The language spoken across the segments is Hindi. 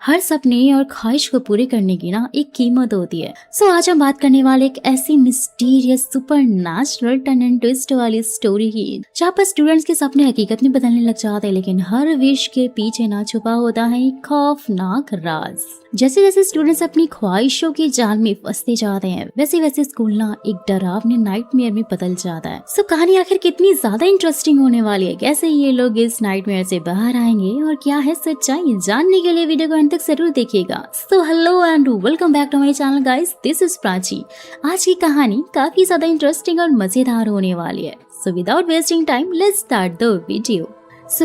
हर सपने और ख्वाहिश को पूरे करने की ना एक कीमत होती है। आज हम बात करने वाले एक ऐसी mysterious super natural turn and twist वाली स्टोरी की, जहाँ पर स्टूडेंट्स के सपने हकीकत में बदलने लग जाते हैं, लेकिन हर विश के पीछे ना छुपा होता है एक खौफनाक राज। जैसे जैसे स्टूडेंट्स अपनी ख्वाहिशों के जाल में फंसते जाते हैं, वैसे वैसे स्कूल ना एक डरावने नाइटमेयर में बदल जाता है। कहानी आखिर कितनी ज्यादा इंटरेस्टिंग होने वाली है, कैसे ये लोग इस नाइटमेयर से बाहर आएंगे और क्या है सच्चाई, जानने के लिए वीडियो को अंत तक जरूर देखिएगा। Hello and welcome back to my channel guys, this is Prachi. आज की कहानी काफी ज्यादा इंटरेस्टिंग और मजेदार होने वाली है। Without wasting time let's start the video.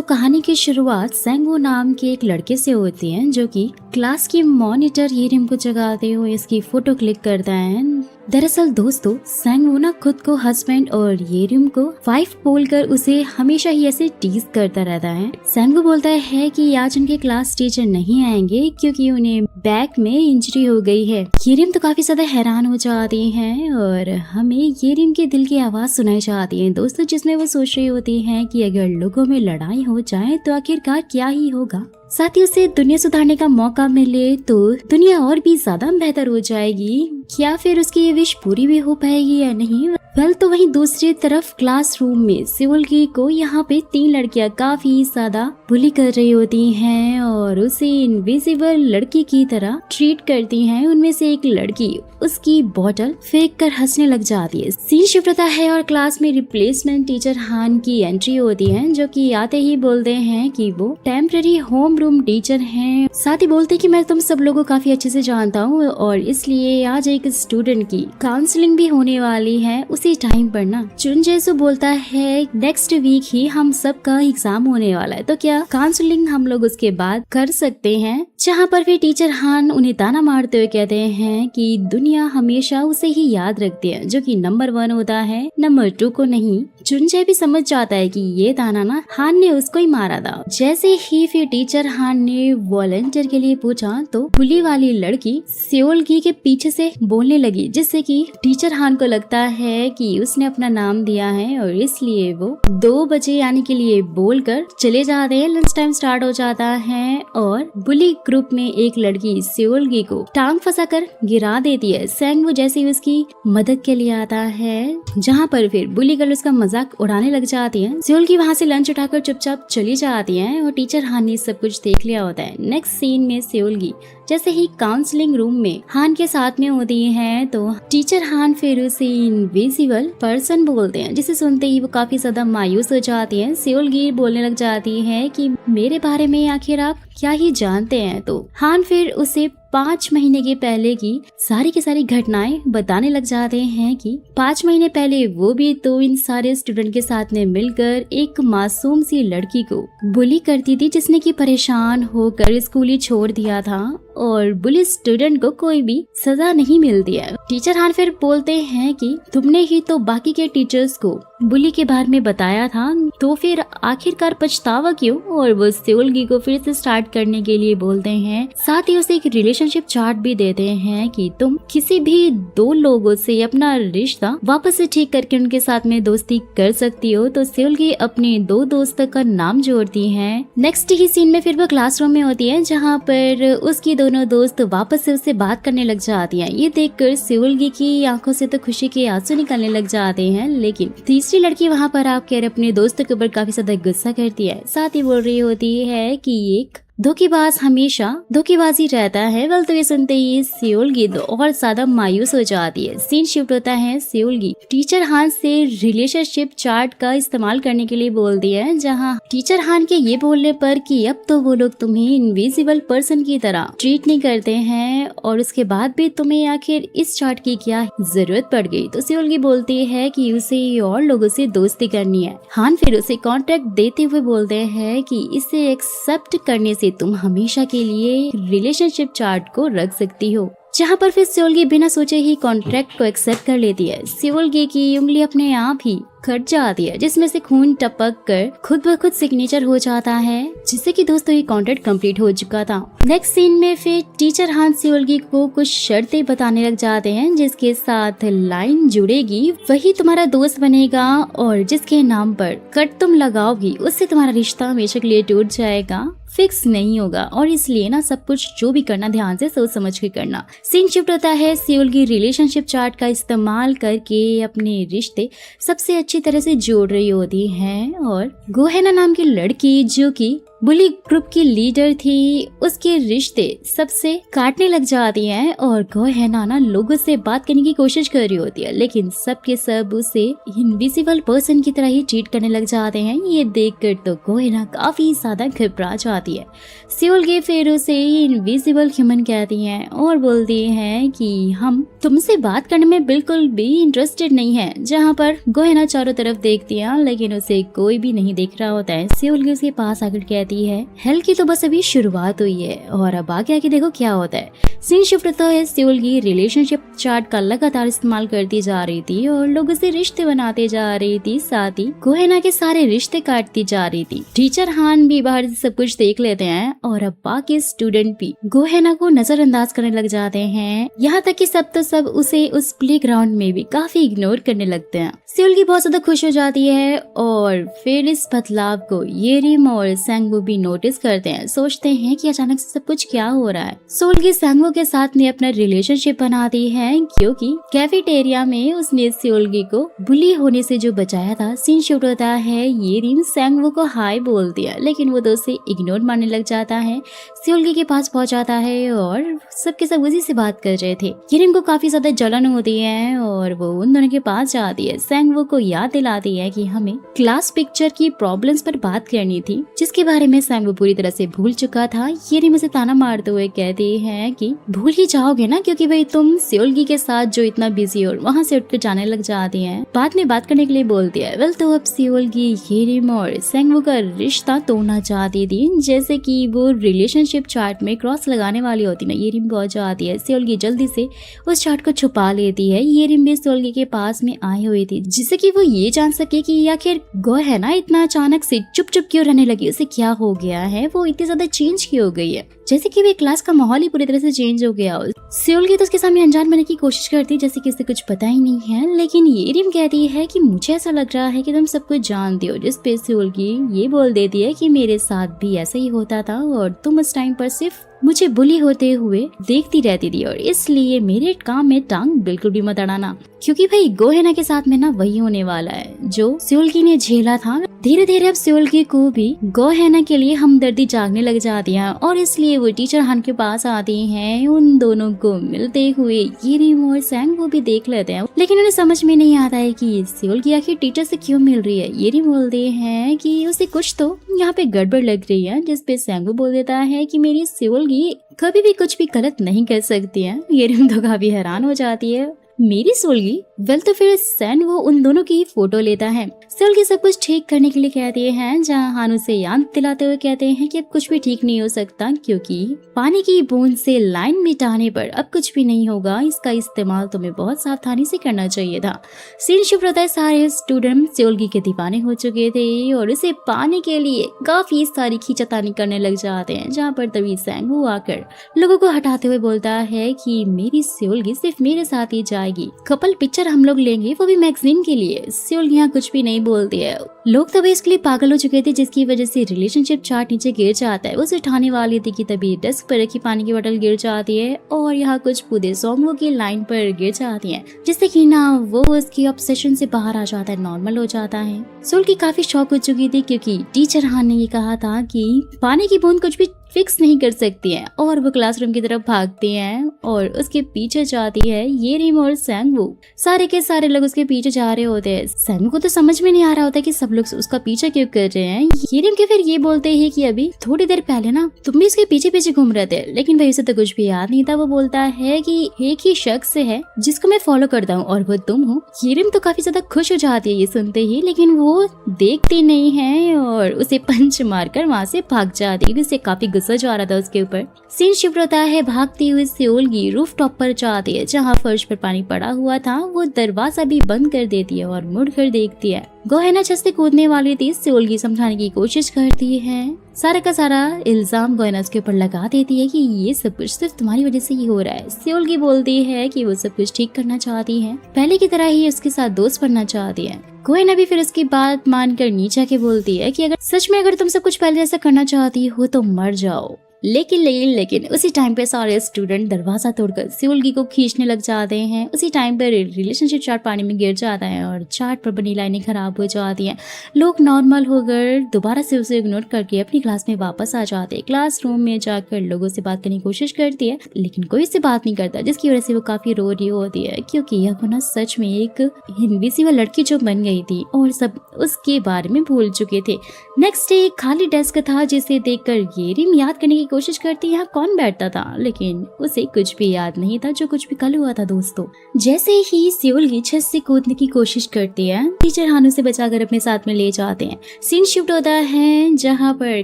कहानी की शुरुआत सेंगो नाम के एक लड़के से होती है, जो कि क्लास की मॉनिटर येरिम को जगाते हुए इसकी फोटो क्लिक करता है। दरअसल दोस्तों, सेंगो ना खुद को हस्बैंड और येरिम को वाइफ बोलकर उसे हमेशा ही ऐसे टीज करता रहता है। सेंगो बोलता है कि आज उनके क्लास टीचर नहीं आएंगे क्योंकि उन्हें बैक में इंजरी हो गई है। येरिम तो काफी ज्यादा हैरान हो जाती है और हमें येरिम के दिल की आवाज सुनाई जाती है दोस्तों, जिसमें वो सोच रही होती है कि अगर लोगों में लड़ाई हो जाए तो आखिरकार क्या ही होगा। साथ ही उसे दुनिया सुधारने का मौका मिले तो दुनिया और भी ज्यादा बेहतर हो जाएगी। क्या फिर उसकी ये विश पूरी भी हो पाएगी या नहीं? तो वहीं दूसरी तरफ क्लासरूम में सिवलगी को यहाँ पे 3 लड़कियां काफी ज्यादा बुली कर रही होती हैं और उसे इनविजिबल लड़की की तरह ट्रीट करती हैं। उनमें से एक लड़की उसकी बोतल फेंक कर हंसने लग जाती है। सीन शिफ्ट होता है और क्लास में रिप्लेसमेंट टीचर हान की एंट्री होती है, जो कि आते ही बोलते हैं कि वो टेम्पररी होम रूम टीचर हैं। साथ ही बोलते हैं कि मैं तुम सब लोगों को काफी अच्छे से जानता हूँ और इसलिए आज एक स्टूडेंट की काउंसलिंग भी होने वाली है उसी टाइम पर ना। चुनजेसु बोलता है नेक्स्ट वीक ही हम सब का एग्जाम होने वाला है, तो क्या काउंसलिंग हम लोग उसके बाद कर सकते हैं? जहाँ पर फिर टीचर हान उन्हें ताना मारते हुए कहते हैं कि दुनिया हमेशा उसे ही याद रखती है जो कि नंबर 1 होता है, नंबर 2 को नहीं। चुनजे भी समझ जाता है कि ये ताना ना हान ने उसको ही मारा था। जैसे ही फिर टीचर हान ने वॉलंटियर के लिए पूछा तो बुली वाली लड़की सियोलगी के पीछे से बोलने लगी, जिससे कि टीचर हान को लगता है कि उसने अपना नाम दिया है और इसलिए वो 2 बजे आने के लिए बोलकर चले जाते हैं। लंच टाइम स्टार्ट हो जाता है और बुली ग्रुप में एक लड़की सियोलगी को टांग फंसाकर गिरा देती है। सेंगो जैसे ही उसकी मदद के लिए आता है, जहाँ पर फिर बुली गर्ल उसका मजाक उड़ाने लग जाती है। सियोलगी वहाँ से लंच उठाकर चुपचाप चली जाती है और टीचर हान ने सब कुछ देख लिया होता है। नेक्स्ट सीन में सियोलगी जैसे ही काउंसलिंग रूम में हान के साथ में होती है तो टीचर हान फिर उसे इनविजिबल पर्सन बोलते हैं, जिसे सुनते ही वो काफी ज्यादा मायूस हो जाती है। सियोलगी बोलने लग जाती है कि मेरे बारे में आखिर आप क्या ही जानते हैं? तो हान फिर उसे 5 महीने के पहले की सारी घटनाएं बताने लग जाते हैं कि 5 महीने पहले वो भी तो इन सारे स्टूडेंट के साथ में मिलकर एक मासूम सी लड़की को बुली करती थी, जिसने की परेशान होकर स्कूल ही छोड़ दिया था और बुली स्टूडेंट को कोई भी सजा नहीं मिलती है। टीचर हान फिर बोलते हैं कि तुमने ही तो बाकी के टीचर्स को बुली के बारे में बताया था, तो फिर आखिरकार पछतावा क्यों? और वो सियोलगी को फिर से स्टार्ट करने के लिए बोलते हैं। साथ ही उसे एक रिलेशनशिप चार्ट भी देते हैं कि तुम किसी भी 2 लोगों से अपना रिश्ता वापस से ठीक करके उनके साथ में दोस्ती कर सकती हो। तो सियोलगी अपने 2 दोस्तों का नाम जोड़ती है। नेक्स्ट ही सीन में फिर वो क्लासरूम में होती है, जहाँ पर उसकी दोनों दोस्त वापस से उससे बात करने लग जाती हैं। ये देखकर सियोलगी की आंखों से तो खुशी के आंसू निकलने लग जाते हैं, लेकिन तीसरी लड़की वहाँ पर आकर अपने दोस्तों के ऊपर काफी ज्यादा गुस्सा करती है। साथ ही बोल रही होती है कि एक धोखेबाज हमेशा धोखेबाजी रहता है। तो ये सुनते ही सियोलगी और ज्यादा मायूस हो जाती है। सीन शिफ्ट होता है। सियोलगी टीचर हान से रिलेशनशिप चार्ट का इस्तेमाल करने के लिए बोलती है, जहाँ टीचर हान के ये बोलने पर कि अब तो वो लोग तुम्हें इनविजिबल पर्सन की तरह ट्रीट नहीं करते हैं और उसके बाद भी तुम्हें आखिर इस चार्ट की क्या जरूरत पड़ गई? तो सियोलगी बोलती है कि उसे और लोगों से दोस्ती करनी है। हान फिर उसे कॉन्ट्रैक्ट देते हुए बोलते हैं कि इसे एक्सेप्ट करने से तुम हमेशा के लिए रिलेशनशिप चार्ट को रख सकती हो। जहाँ पर फिर सियोलगी बिना सोचे ही कॉन्ट्रैक्ट को एक्सेप्ट कर लेती है। सियोलगी की उंगली अपने आप ही कट जाती है, जिसमें से खून टपक कर खुद ब खुद सिग्नेचर हो जाता है, जिससे कि दोस्तों ये कॉन्ट्रैक्ट कंप्लीट हो चुका था। नेक्स्ट सीन में फिर टीचर हान सेओलगी को कुछ शर्तें बताने लग जाते हैं, जिसके साथ लाइन जुड़ेगी वही तुम्हारा दोस्त बनेगा और जिसके नाम पर कट तुम लगाओगी उससे तुम्हारा रिश्ता हमेशा के लिए टूट जाएगा, फिक्स नहीं होगा। और इसलिए ना सब कुछ जो भी करना ध्यान से सोच समझ के करना। सीन शिफ्ट होता है सेओलगी रिलेशनशिप चार्ट का इस्तेमाल करके अपने रिश्ते सबसे अच्छी तरह से जोड़ रही होती है, और गोहेना नाम की लड़की जो कि बुली ग्रुप की लीडर थी, उसके रिश्ते सबसे काटने लग जाती हैं और गोहेना ना लोगों से बात करने की कोशिश कर रही होती है, लेकिन सबके सब उसे इनविजिबल पर्सन की तरह ही ट्रीट करने लग जाते हैं। ये देखकर तो गोहेना काफी ज्यादा घबरा जाती है। सेओलगी फिर उसे इनविजिबल ह्यूमन कहती हैं और बोलती हैं कि हम तुमसे बात करने में बिल्कुल भी इंटरेस्टेड नहीं है। जहाँ पर गोहेना चारों तरफ देखती है लेकिन उसे कोई भी नहीं देख रहा होता है। सेओलगी उसके पास आकर कहती है हेल की तो बस अभी शुरुआत हुई है और अब आगे आके देखो क्या होता है। सीन शिफ्ट होता है सेओलगी रिलेशनशिप चार्ट का लगातार इस्तेमाल करती जा रही थी और लोगों से रिश्ते बनाते जा रही थी, साथ ही गोहेना के सारे रिश्ते काटती जा रही थी। टीचर हान भी बाहर से सब कुछ देख लेते हैं और अब बाकी स्टूडेंट भी गोहेना को नजरअंदाज करने लग जाते हैं, यहाँ तक कि सब तो सब उसे उस प्लेग्राउंड में भी काफी इग्नोर करने लगते हैं। सेओलगी बहुत ज्यादा खुश हो जाती है और फिर इस बदलाव को येरिम और सैंगवू भी नोटिस करते हैं। सोचते हैं कि अचानक से सब कुछ क्या हो रहा है। सेओलगी सैंगवू के साथ में अपना रिलेशनशिप बनाती है क्योंकि कैफेटेरिया में उसने सेओलगी को बुली होने से जो बचाया था। सीन शूट होता है येरिम सैंगवू को हाय बोलती है लेकिन वो तो उसे इग्नोर मारने लग जाता है। सेओलगी के पास पहुंच जाता है और सबके सब उसी से बात कर रहे थे। येरिम को काफी ज्यादा जलन होती है और वो उन दोनों के पास जाती है। सैंगवू को याद दिलाती है कि हमें क्लास पिक्चर की प्रॉब्लम्स पर बात करनी थी, जिसके बारे में सैंगवू पूरी तरह से भूल चुका था। येरिम उसे ताना मारते हुए कहती है कि भूल ही जाओगे ना, क्योंकि भाई तुम सेओलगी के साथ जो इतना बिजी हो, वहाँ से उठकर जाने लग जाती हैं। बाद में बात करने के लिए बोलती है। वेल तो अब सेओलगी येरिम और सैंगवू का रिश्ता तोड़ना चाहती थी, जैसे कि वो रिलेशनशिप चार्ट में क्रॉस लगाने वाली होती ना। येरिम पहुंच जाती है। सेओलगी जल्दी से उस चार्ट को छुपा लेती है। येरिम भी सेओलगी के पास में आई हुई थी जिससे कि वो ये जान सके कि आखिर गोहेना इतना अचानक से चुप चुप क्यों रहने लगी, उसे क्या हो गया है, वो इतनी ज्यादा चेंज क्यों हो गई है, जैसे कि वे क्लास का माहौल ही पूरी तरह से चेंज हो गया हो। सेओलगी तो उसके सामने अनजान बनने की कोशिश करती जैसे कि उसे कुछ पता ही नहीं है, लेकिन येरिम कहती है कि मुझे ऐसा लग रहा है कि तुम सब कुछ जानती हो, जिस पे सेओलगी ये बोल देती है कि मेरे साथ भी ऐसा ही होता था और तुम उस टाइम पर सिर्फ मुझे बुली होते हुए देखती रहती थी और इसलिए मेरे काम में टांग बिल्कुल भी मत अड़ाना, क्योंकि भाई गोहेना के साथ में ना वही होने वाला है जो सेओलगी ने झेला था। धीरे धीरे अब सेओलगी को भी गोहेना के लिए हमदर्दी जागने लग जाती है और इसलिए वो टीचर हान के पास आती हैं। उन दोनों को मिलते हुए येरिम और सैंगवू भी देख लेते हैं, लेकिन उन्हें समझ में नहीं आता है कि सेओलगी आखिर टीचर से क्यों मिल रही है। येरिम बोलते हैं कि उसे कुछ तो यहाँ पे गड़बड़ लग रही है, जिसपे सैंगवू बोल देता है कि मेरी सेओलगी कभी भी कुछ भी गलत नहीं कर सकती है। येरिम तो काफी हैरान हो जाती है, मेरी सेओलगी। वेल तो फिर सैंगवू उन दोनों की फोटो लेता है। सेओलगी सब कुछ ठीक करने के लिए कहती है, जहाँ हान उसे याद दिलाते हुए कहते हैं कि अब कुछ भी ठीक नहीं हो सकता, क्योंकि पानी की बूंद से लाइन मिटाने पर अब कुछ भी नहीं होगा। इसका इस्तेमाल तुम्हें बहुत सावधानी से करना चाहिए था। सीन शिफ्ट होता है, सारे स्टूडेंट सेओलगी के दीवाने हो चुके थे और उसे पाने के लिए काफी सारी खींचातानी करने लग जाते हैं, जहाँ पर तभी सैंगवू आकर लोगों को हटाते हुए बोलता है कि मेरी सेओलगी सिर्फ मेरे साथ ही जाएगी, कपल पिक्चर हम लोग लेंगे, वो भी मैगजीन के लिए। सेओलगी यहाँ कुछ भी नहीं बोलती है। लोग तभी इसके लिए पागल हो चुके थे, जिसकी वजह से रिलेशनशिप चार्ट नीचे गिर जाता है। उसे उठाने वाली थी कि तभी डेस्क पर रखी पानी की बोतल गिर जाती है और यहाँ कुछ पूरे सॉन्गों की लाइन पर गिर जाती है, जिससे कि ना वो उसकी ऑब्सेशन से बाहर आ जाता है, नॉर्मल हो जाता है। सेओलगी काफी शॉक हो चुकी थी क्योंकि टीचर हान ने ये कहा था कि पानी की बूंद कुछ भी फिक्स नहीं कर सकती है, और वो क्लासरूम की तरफ भागती हैं और उसके पीछे जाती है येरिम और सैंगवू। सारे के सारे लोग उसके पीछे जा रहे होते हैं। सैंगवू को तो समझ में नहीं आ रहा होता कि सब लोग उसका पीछा क्यों कर रहे हैं। येरिम के फिर ये बोलते हैं कि अभी थोड़ी देर पहले ना तुम भी इसके पीछे पीछे घूम रहे थे, लेकिन भाई उसे तो कुछ भी याद नहीं था। वो बोलता है कि एक ही शख्स है जिसको मैं फॉलो करता हूँ और वो तुम हो। येरिम तो काफी ज्यादा खुश हो जाती है ये सुनते ही, लेकिन वो देखती नहीं है और उसे पंच मारकर वहाँ से भाग जाती है। उसे काफी गुस्सा जा रहा था उसके ऊपर। सीन शिफ्ट होता है, भागती हुई सेओलगी रूफ टॉप पर जाती है जहाँ फर्श पर पानी पड़ा हुआ था। वो दरवाजा भी बंद कर देती है और मुड़ कर देखती है। गोहेना छत से कूदने वाली थी। सेओलगी समझाने की कोशिश करती है, सारा का सारा इल्जाम गोहेना के ऊपर लगा देती है कि ये सब कुछ सिर्फ तुम्हारी वजह से ही हो रहा है। सेओलगी बोलती है कि वो सब कुछ ठीक करना चाहती है, पहले की तरह ही उसके साथ दोस्त बनना चाहती है। गोहेना भी फिर उसकी बात मानकर नीचे आके बोलती है कि अगर सच में तुम सब कुछ पहले जैसा करना चाहती हो तो मर जाओ। लेकिन उसी टाइम पे सारे स्टूडेंट दरवाजा तोड़कर सेओलगी को खींचने लग जाते हैं। उसी टाइम पर रिलेशनशिप चार्ट पानी में गिर जाता है और चार्ट पर बनी लाइनें खराब हो जाती हैं। लोग नॉर्मल होकर दोबारा से उसे इग्नोर करके अपनी क्लास में वापस आ जाते हैं। क्लासरूम में जाकर लोगों से बात करने की कोशिश करती है, लेकिन कोई से बात नहीं करता, जिसकी वजह से वो काफी रो रही होती है, क्योंकि यह वो ना सच में एक इनविजिबल लड़की जो बन गई थी और सब उसके बारे में भूल चुके थे। नेक्स्ट डे एक खाली डेस्क था जिसे देखकर येरिम याद करने की कोशिश करती यहाँ कौन बैठता था, लेकिन उसे कुछ भी याद नहीं था जो कुछ भी कल हुआ था। दोस्तों, जैसे ही सेओलगी छत से कूदने की कोशिश करती है, टीचर हान उसे बचाकर अपने साथ में ले जाते हैं। सीन शिफ्ट होता है जहाँ पर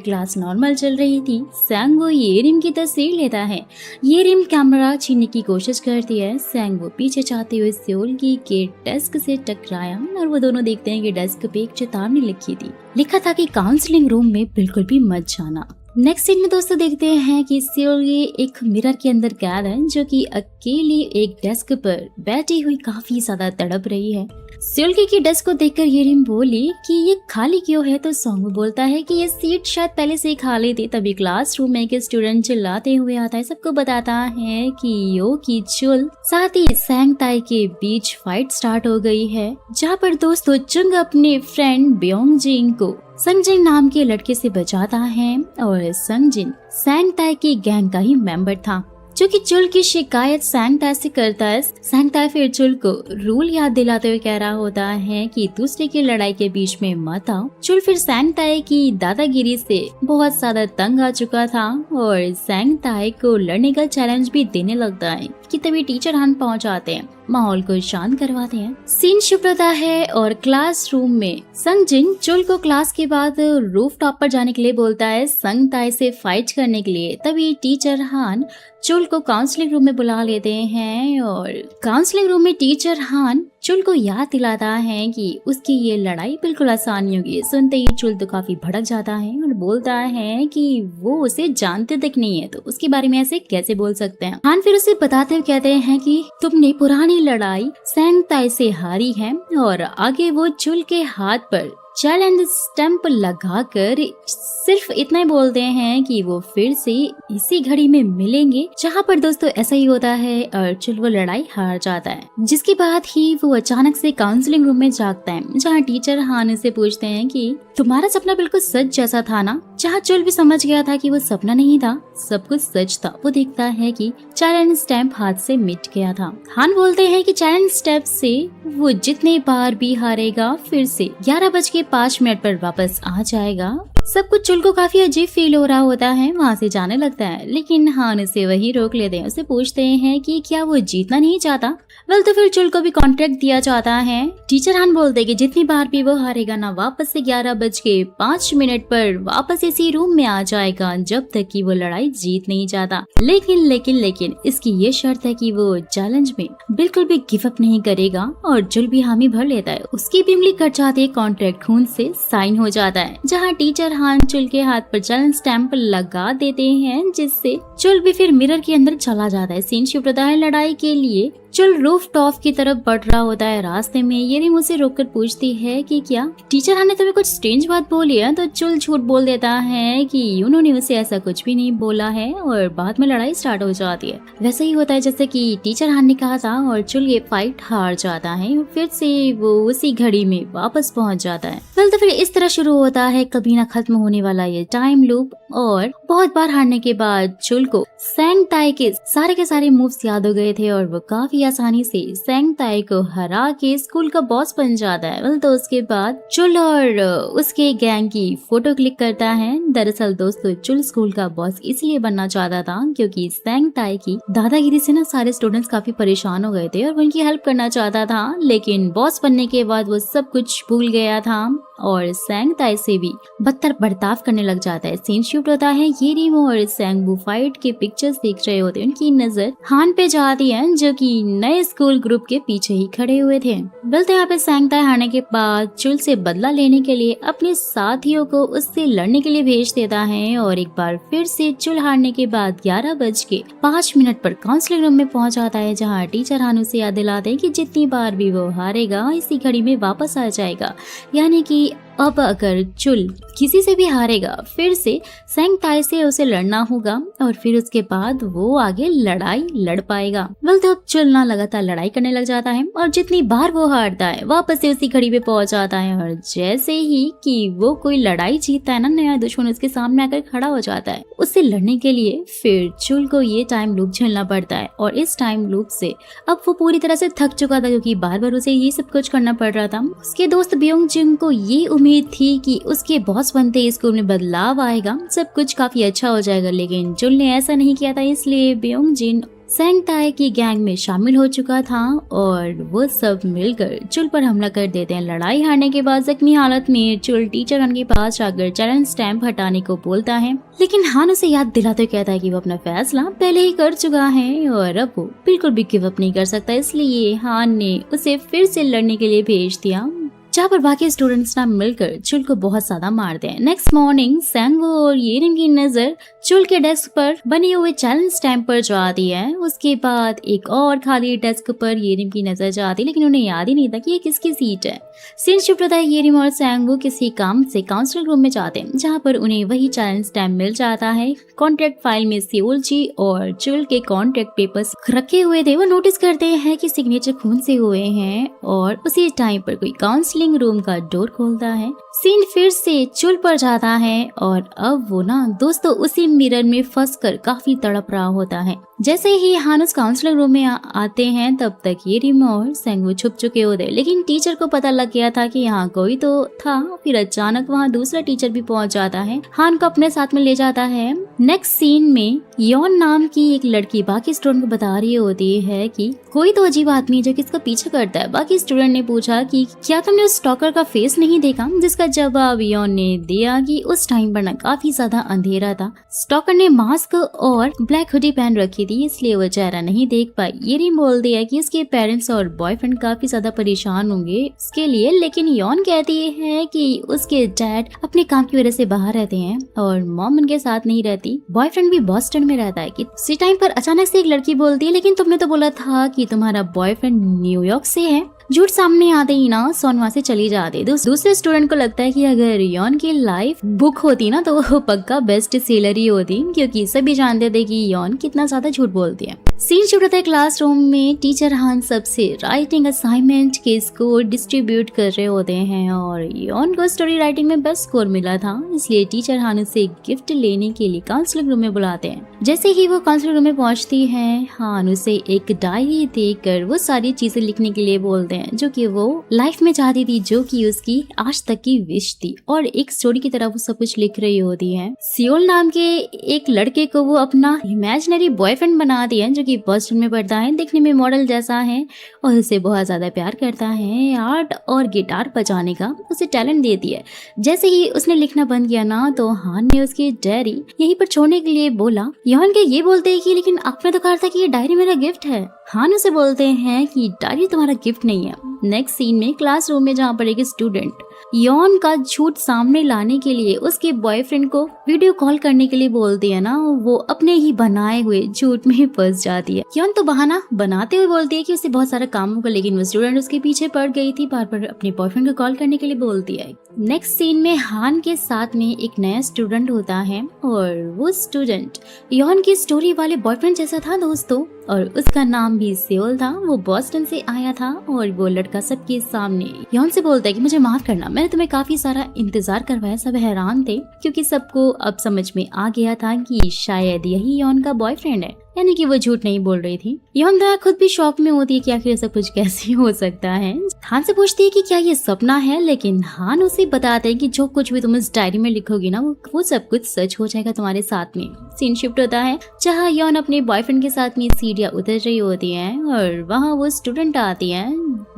क्लास नॉर्मल चल रही थी। सैंगो येरिम की तस्वीर लेता है। येरिम कैमरा छीनने की कोशिश करती है। सैंगो पीछे जाते हुए सेओलगी के डेस्क से टकराया और वो दोनों देखते हैं कि डेस्क पे एक चेतावनी लिखी थी। लिखा था कि काउंसलिंग रूम में बिल्कुल भी मत जाना। नेक्स्ट सीन में दोस्तों देखते हैं कि सेओलगी एक मिरर के अंदर कैद है, जो कि अकेली एक डेस्क पर बैठी हुई काफी ज्यादा तड़प रही है। सेओलगी की डेस्क को देखकर येरिम बोली कि ये खाली क्यों है, तो सॉन्ग बोलता है कि ये सीट शायद पहले से ही खाली थी। तभी क्लासरूम में एक स्टूडेंट चिल्लाते हुए आता है, सबको बताता है कि यो की चुल साथ ही सैंग ताई के बीच फाइट स्टार्ट हो गई है, जहाँ पर दोस्तों चुंग अपने फ्रेंड ब्योंग जिंग को संगजिन नाम के लड़के से बचाता है और संगजिन सैंग ताई की गैंग का ही मेंबर था, जो कि चुल की शिकायत सैंग ताई से करता है। सैंग ताई फिर चुल को रूल याद दिलाते हुए कह रहा होता है कि दूसरे की लड़ाई के बीच में मत आओ। चुल फिर सैंग ताई की दादागिरी से बहुत ज्यादा तंग आ चुका था और सैंग ताई को लड़ने का चैलेंज भी देने लगता है कि तभी टीचर हान पहुंच आते हैं, माहौल को शांत करवाते हैं। सीन शिफ्ट होता है और क्लासरूम में संगजिन चुल को क्लास के बाद रूफ टॉप पर जाने के लिए बोलता है, संग ताई से फाइट करने के लिए। तभी टीचर हान चुल को काउंसलिंग रूम में बुला लेते हैं और काउंसलिंग रूम में टीचर हान चुल को याद दिलाता है कि उसकी ये लड़ाई बिल्कुल आसान नहीं होगी। सुनते ही चुल तो काफी भड़क जाता है और बोलता है कि वो उसे जानते तक नहीं है, तो उसके बारे में ऐसे कैसे बोल सकते हैं। हान फिर उसे बताते हुए कहते हैं कि तुमने पुरानी लड़ाई सैंग ताई से हारी है और आगे वो चुल के हाथ पर चैलेंज स्टैंप लगाकर सिर्फ इतना ही बोलते हैं कि वो फिर से इसी घड़ी में मिलेंगे, जहाँ पर दोस्तों ऐसा ही होता है और चुल वो लड़ाई हार जाता है। जिसके बाद ही वो अचानक से काउंसलिंग रूम में जागता है, जहाँ टीचर हान से पूछते हैं कि तुम्हारा सपना बिल्कुल सच जैसा था ना, जहाँ चुल भी समझ गया था कि वो सपना नहीं था, सब कुछ सच था। वो देखता है कि चैलेंज स्टैंप हाथ से मिट गया था। हान बोलते हैं कि चैलेंज स्टैंप से वो जितने बार भी हारेगा फिर से 11:05 पर वापस आ जाएगा। सब कुछ चुल को काफी अजीब फील हो रहा होता है, वहाँ से जाने लगता है, लेकिन हान उसे वही रोक लेते हैं। उसे पूछते हैं कि क्या वो जीतना नहीं चाहता। वेल तो फिर चुल को भी कॉन्ट्रैक्ट दिया जाता है। टीचर हान बोलते हैं कि जितनी बार भी वो हारेगा ना, वापस से 11:05 पर वापस इसी रूम में आ जाएगा, जब तक कि वो लड़ाई जीत नहीं जाता। लेकिन इसकी ये शर्त है कि वो चैलेंज में बिल्कुल भी गिव अप नहीं करेगा और चुल भी हामी भर लेता है। उसकी भी उंगली कट जाती है, कॉन्ट्रैक्ट खून से साइन हो जाता है, जहाँ टीचर हान चुल के हाथ पर चैलेंज स्टैंप लगा देते हैं, जिससे चुल भी फिर मिरर के अंदर चला जाता है। सीन शिफ्ट होता है लड़ाई के लिए। चुल रूफ टॉप की तरफ बढ़ रहा होता है। रास्ते में येरिम उसे रोककर पूछती है कि क्या टीचर हान ने तुम्हें कुछ स्ट्रेंज बात बोली है, तो चुल झूठ बोल देता है कि उन्होंने उसे ऐसा कुछ भी नहीं बोला है और बाद में लड़ाई स्टार्ट हो जाती है। वैसे ही होता है जैसे कि टीचर हान ने कहा था और चुल ये फाइट हार जाता है और फिर से वो उसी घड़ी में वापस पहुंच जाता है। तो फिर इस तरह शुरू होता है कभी ना खत्म होने वाला ये टाइम लूप। और बहुत बार हारने के बाद चुल को सैंग ताई के सारे मूव्स याद हो गए थे और वो काफी ही आसानी से सेंग ताई को हरा के स्कूल का बॉस बन जाता है। तो उसके बाद चुल और उसके गैंग की फोटो क्लिक करता है। दरअसल दोस्तों चुल स्कूल का बॉस इसलिए बनना चाहता था क्योंकि सेंग ताई की दादागिरी से ना सारे स्टूडेंट्स काफी परेशान हो गए थे और उनकी हेल्प करना चाहता था, लेकिन बॉस बनने के बाद वो सब कुछ भूल गया था और सेंग ताई से भी बदतर बर्ताव करने लग जाता है। सीन शिफ्ट होता है, ये रीमो और सेंगबू फाइट के पिक्चर्स देख रहे होते हैं। उनकी नजर हान पे जाती है जो कि नए स्कूल ग्रुप के पीछे ही खड़े हुए थे। बोलते यहाँ पे सेंग ताई हारने के बाद चुल से बदला लेने के लिए अपने साथियों को उससे लड़ने के लिए भेज देता है और एक बार फिर से चुल हारने के बाद 11:05 पर काउंसलिंग रूम में पहुंच जाता है, जहाँ टीचर हान उसे याद दिलाते हैं कि जितनी बार भी वो हारेगा इसी घड़ी में वापस आ जाएगा। यानी कि अब अगर चुल किसी से भी हारेगा फिर से सेंग ताई से उसे लड़ना होगा और फिर उसके बाद वो आगे लड़ाई लड़ पाएगा। तो अब चुल ना लगातार लड़ाई करने लग जाता है और जितनी बार वो हारता है वापस से उसी घड़ी पे पहुंच जाता है और जैसे ही कि वो कोई लड़ाई जीतता है ना, नया दुश्मन उसके सामने आकर खड़ा हो जाता है उससे लड़ने के लिए। फिर चुल को ये टाइम लूप झेलना पड़ता है और इस टाइम लूप से अब वो पूरी तरह से थक चुका था क्योंकि बार बार उसे ये सब कुछ करना पड़ रहा था। उसके दोस्त ब्योंग जिंग को ये उम्मीद थी कि उसके बॉस बनते स्कूल में बदलाव आएगा, सब कुछ काफी अच्छा हो जाएगा, लेकिन चुल ने ऐसा नहीं किया था। इसलिए ब्योंग जिन सेंग ताई की गैंग में शामिल हो चुका था और वो सब मिलकर चुल पर हमला कर देते हैं। लड़ाई हारने के बाद जख्मी हालत में चुल टीचर हान के पास जाकर चैलेंज स्टैम्प हटाने को बोलता है, लेकिन हान उसे याद दिलाते कहता है कि वो अपना फैसला पहले ही कर चुका है और अब वो बिल्कुल भी गिव अप नहीं कर सकता। इसलिए हान ने उसे फिर से लड़ने के लिए भेज दिया, जहाँ पर बाकी स्टूडेंट्स ना मिलकर चुल को बहुत ज्यादा मारते हैं। नेक्स्ट मॉर्निंग सेंगवू और येरिन की नजर चुल के डेस्क पर बने हुए चैलेंज स्टैम्प पर जाती है। उसके बाद एक और खाली डेस्क पर येरिन की नजर जाती है, लेकिन उन्हें याद ही नहीं था कि ये किसकी सीट है। सीन शिफ्ट होता है, येरिन और सेंगवू किसी काम से काउंसलिंग रूम में जाते हैं, जहाँ पर उन्हें वही चैलेंज स्टैम्प मिल जाता है। कॉन्ट्रैक्ट फाइल में सेओल जी और चुल के कॉन्ट्रैक्ट पेपर्स रखे हुए थे। वो नोटिस करते हैं कि सिग्नेचर खून से हुए हैं और उसी टाइम पर कोई काउंसलिंग रूम का डोर खोलता है। सीन फिर से चुल पर जाता है और अब वो ना दोस्तों उसी मिरर में फंसकर काफी तड़प रहा होता है। जैसे ही हानुस काउंसलिंग रूम में आते हैं तब तक ये रिमो और सेंगवू छुप चुके होते, लेकिन टीचर को पता लग गया था कि यहाँ कोई तो था। फिर अचानक वहाँ दूसरा टीचर भी पहुँच जाता है, हान को अपने साथ में ले जाता है। नेक्स्ट सीन में योन नाम की एक लड़की बाकी स्टूडेंट को बता रही होती है कि कोई तो अजीब आदमी है जो किसका पीछा करता है। बाकी स्टूडेंट ने पूछा कि क्या तुमने उस स्टॉकर का फेस नहीं देखा, जिसका जवाब योन ने दिया कि उस टाइम पर ना काफी ज्यादा अंधेरा था। स्टॉकर ने मास्क और ब्लैक हुडी पहन रखी थी, इसलिए वो चेहरा नहीं देख पाई। ये रिम बोल दिया कि इसके पेरेंट्स और बॉयफ्रेंड काफी ज्यादा परेशान होंगे इसके लिए, लेकिन योन कहती है कि उसके डैड अपने काम की वजह से बाहर रहते हैं और मॉम उनके साथ नहीं रहती। बॉयफ्रेंड भी बॉस्टन में रहता है। कि उसी टाइम पर अचानक से एक लड़की बोलती है, लेकिन तुमने तो बोला था कि तुम्हारा बॉयफ्रेंड न्यूयॉर्क से है। झूठ सामने आते ही ना सोन वहाँ से चली जाती। दूसरे स्टूडेंट को लगता है कि अगर योन की लाइफ बुक होती ना तो वो पक्का बेस्ट सेलर ही होती, क्योंकि सभी जानते थे कि योन कितना ज्यादा झूठ बोलती है। सीन शुरू होता है क्लासरूम में। टीचर हान सबसे राइटिंग असाइनमेंट के स्कोर डिस्ट्रीब्यूट कर रहे होते हैं और योन को स्टोरी राइटिंग में बेस्ट स्कोर मिला था, इसलिए टीचर हान उसे गिफ्ट लेने के लिए काउंसलिंग रूम में बुलाते हैं। जैसे ही वो काउंसलिंग रूम में पहुंचती है, हान उसे एक डायरी देकर वो सारी चीजें लिखने के लिए बोलते हैं जो कि वो लाइफ में चाहती थी, जो कि उसकी आज तक की विश थी, और एक स्टोरी की तरह वो सब कुछ लिख रही होती है। सियोल नाम के एक लड़के को वो अपना इमेजिनरी बॉयफ्रेंड बनाती है, जो कि बॉस्टन में पढ़ता है, दिखने में मॉडल जैसा है और उसे बहुत ज्यादा प्यार करता है। आर्ट और गिटार बजाने का उसे टैलेंट देती है। जैसे ही उसने लिखना बंद किया ना तो हान ने उसकी डायरी यहीं पर छोड़ने के लिए बोला। योन के ये बोलते हैं कि लेकिन आपने तो कहा था कि ये डायरी मेरा गिफ्ट है। हान उसे बोलते हैं कि डायरी तुम्हारा गिफ्ट नहीं है। नेक्स्ट सीन में क्लासरूम में, जहाँ पर एक स्टूडेंट योन का झूठ सामने लाने के लिए उसके बॉयफ्रेंड को वीडियो कॉल करने के लिए बोलती है ना, वो अपने ही बनाए हुए झूठ में फंस जाती है। योन तो बहाना बनाते हुए बोलती है कि उसे बहुत सारा काम होगा, लेकिन वो स्टूडेंट उसके पीछे पड़ गई थी, बार बार अपने बॉयफ्रेंड को कॉल करने के लिए बोलती है। नेक्स्ट सीन में हान के साथ में एक नया स्टूडेंट होता है और वो स्टूडेंट योन की स्टोरी वाले बॉयफ्रेंड जैसा था दोस्तों, और उसका नाम भी सियोल था। वो बॉस्टन से आया था और वो लड़का सबके सामने योन से बोलता है कि मुझे माफ करना, मैंने तुम्हें काफी सारा इंतजार करवाया। सब हैरान थे क्योंकि सबको अब समझ में आ गया था कि शायद यही योन का बॉयफ्रेंड है। यानी कि वो झूठ नहीं बोल रही थी। योन दया खुद भी शॉक में होती है कि आखिर ऐसा कुछ कैसे हो सकता है। हान से पूछती है कि क्या ये सपना है, लेकिन हान उसे बताते हैं कि जो कुछ भी तुम इस डायरी में लिखोगी ना वो सब कुछ सच हो जाएगा तुम्हारे साथ में। सीन शिफ्ट होता है जहाँ योन अपने बॉयफ्रेंड के साथ में सीढ़ियाँ उतर रही होती है और वहाँ वो स्टूडेंट आती है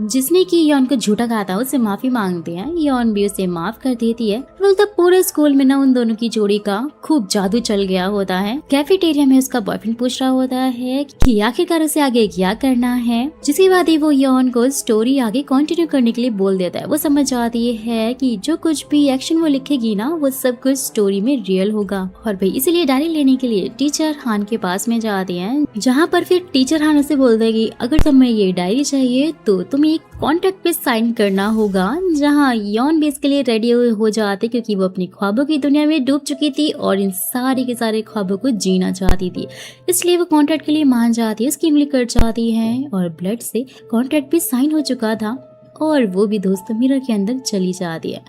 जिसने की योन को झूठा कहा था, उससे माफी मांगते हैं। योन भी उसे माफ कर देती है। तब पूरे स्कूल में ना उन दोनों की जोड़ी का खूब जादू चल गया होता है। कैफेटेरिया में उसका बॉयफ्रेंड पूछ रहा होता है कि आखिरकार उसे आगे क्या करना है, जिसके बाद ही वो योन को स्टोरी आगे कंटिन्यू करने के लिए बोल देता है। वो समझ जाती है कि जो कुछ भी एक्शन वो लिखेगी ना वो सब कुछ स्टोरी में रियल होगा और भाई इसीलिए डायरी लेने के लिए टीचर हान के पास में जाती है, जहाँ पर फिर टीचर हान उसे बोल देगी अगर तुम्हें ये डायरी चाहिए तो तुम्हें एक कॉन्ट्रैक्ट पे साइन करना होगा। जहाँ योन भी इसके लिए रेडी हो जाते क्योंकि वो अपनी ख्वाबों की दुनिया में डूब चुकी थी और इन सारे के सारे ख्वाबों को जीना चाहती थी, इसलिए वो कॉन्ट्रैक्ट के लिए मान जाती है। उसकी उंगली कट जाती है और ब्लड से कॉन्ट्रैक्ट भी साइन हो चुका था और वो भी दोस्तों मिरर के अंदर चली जाती है।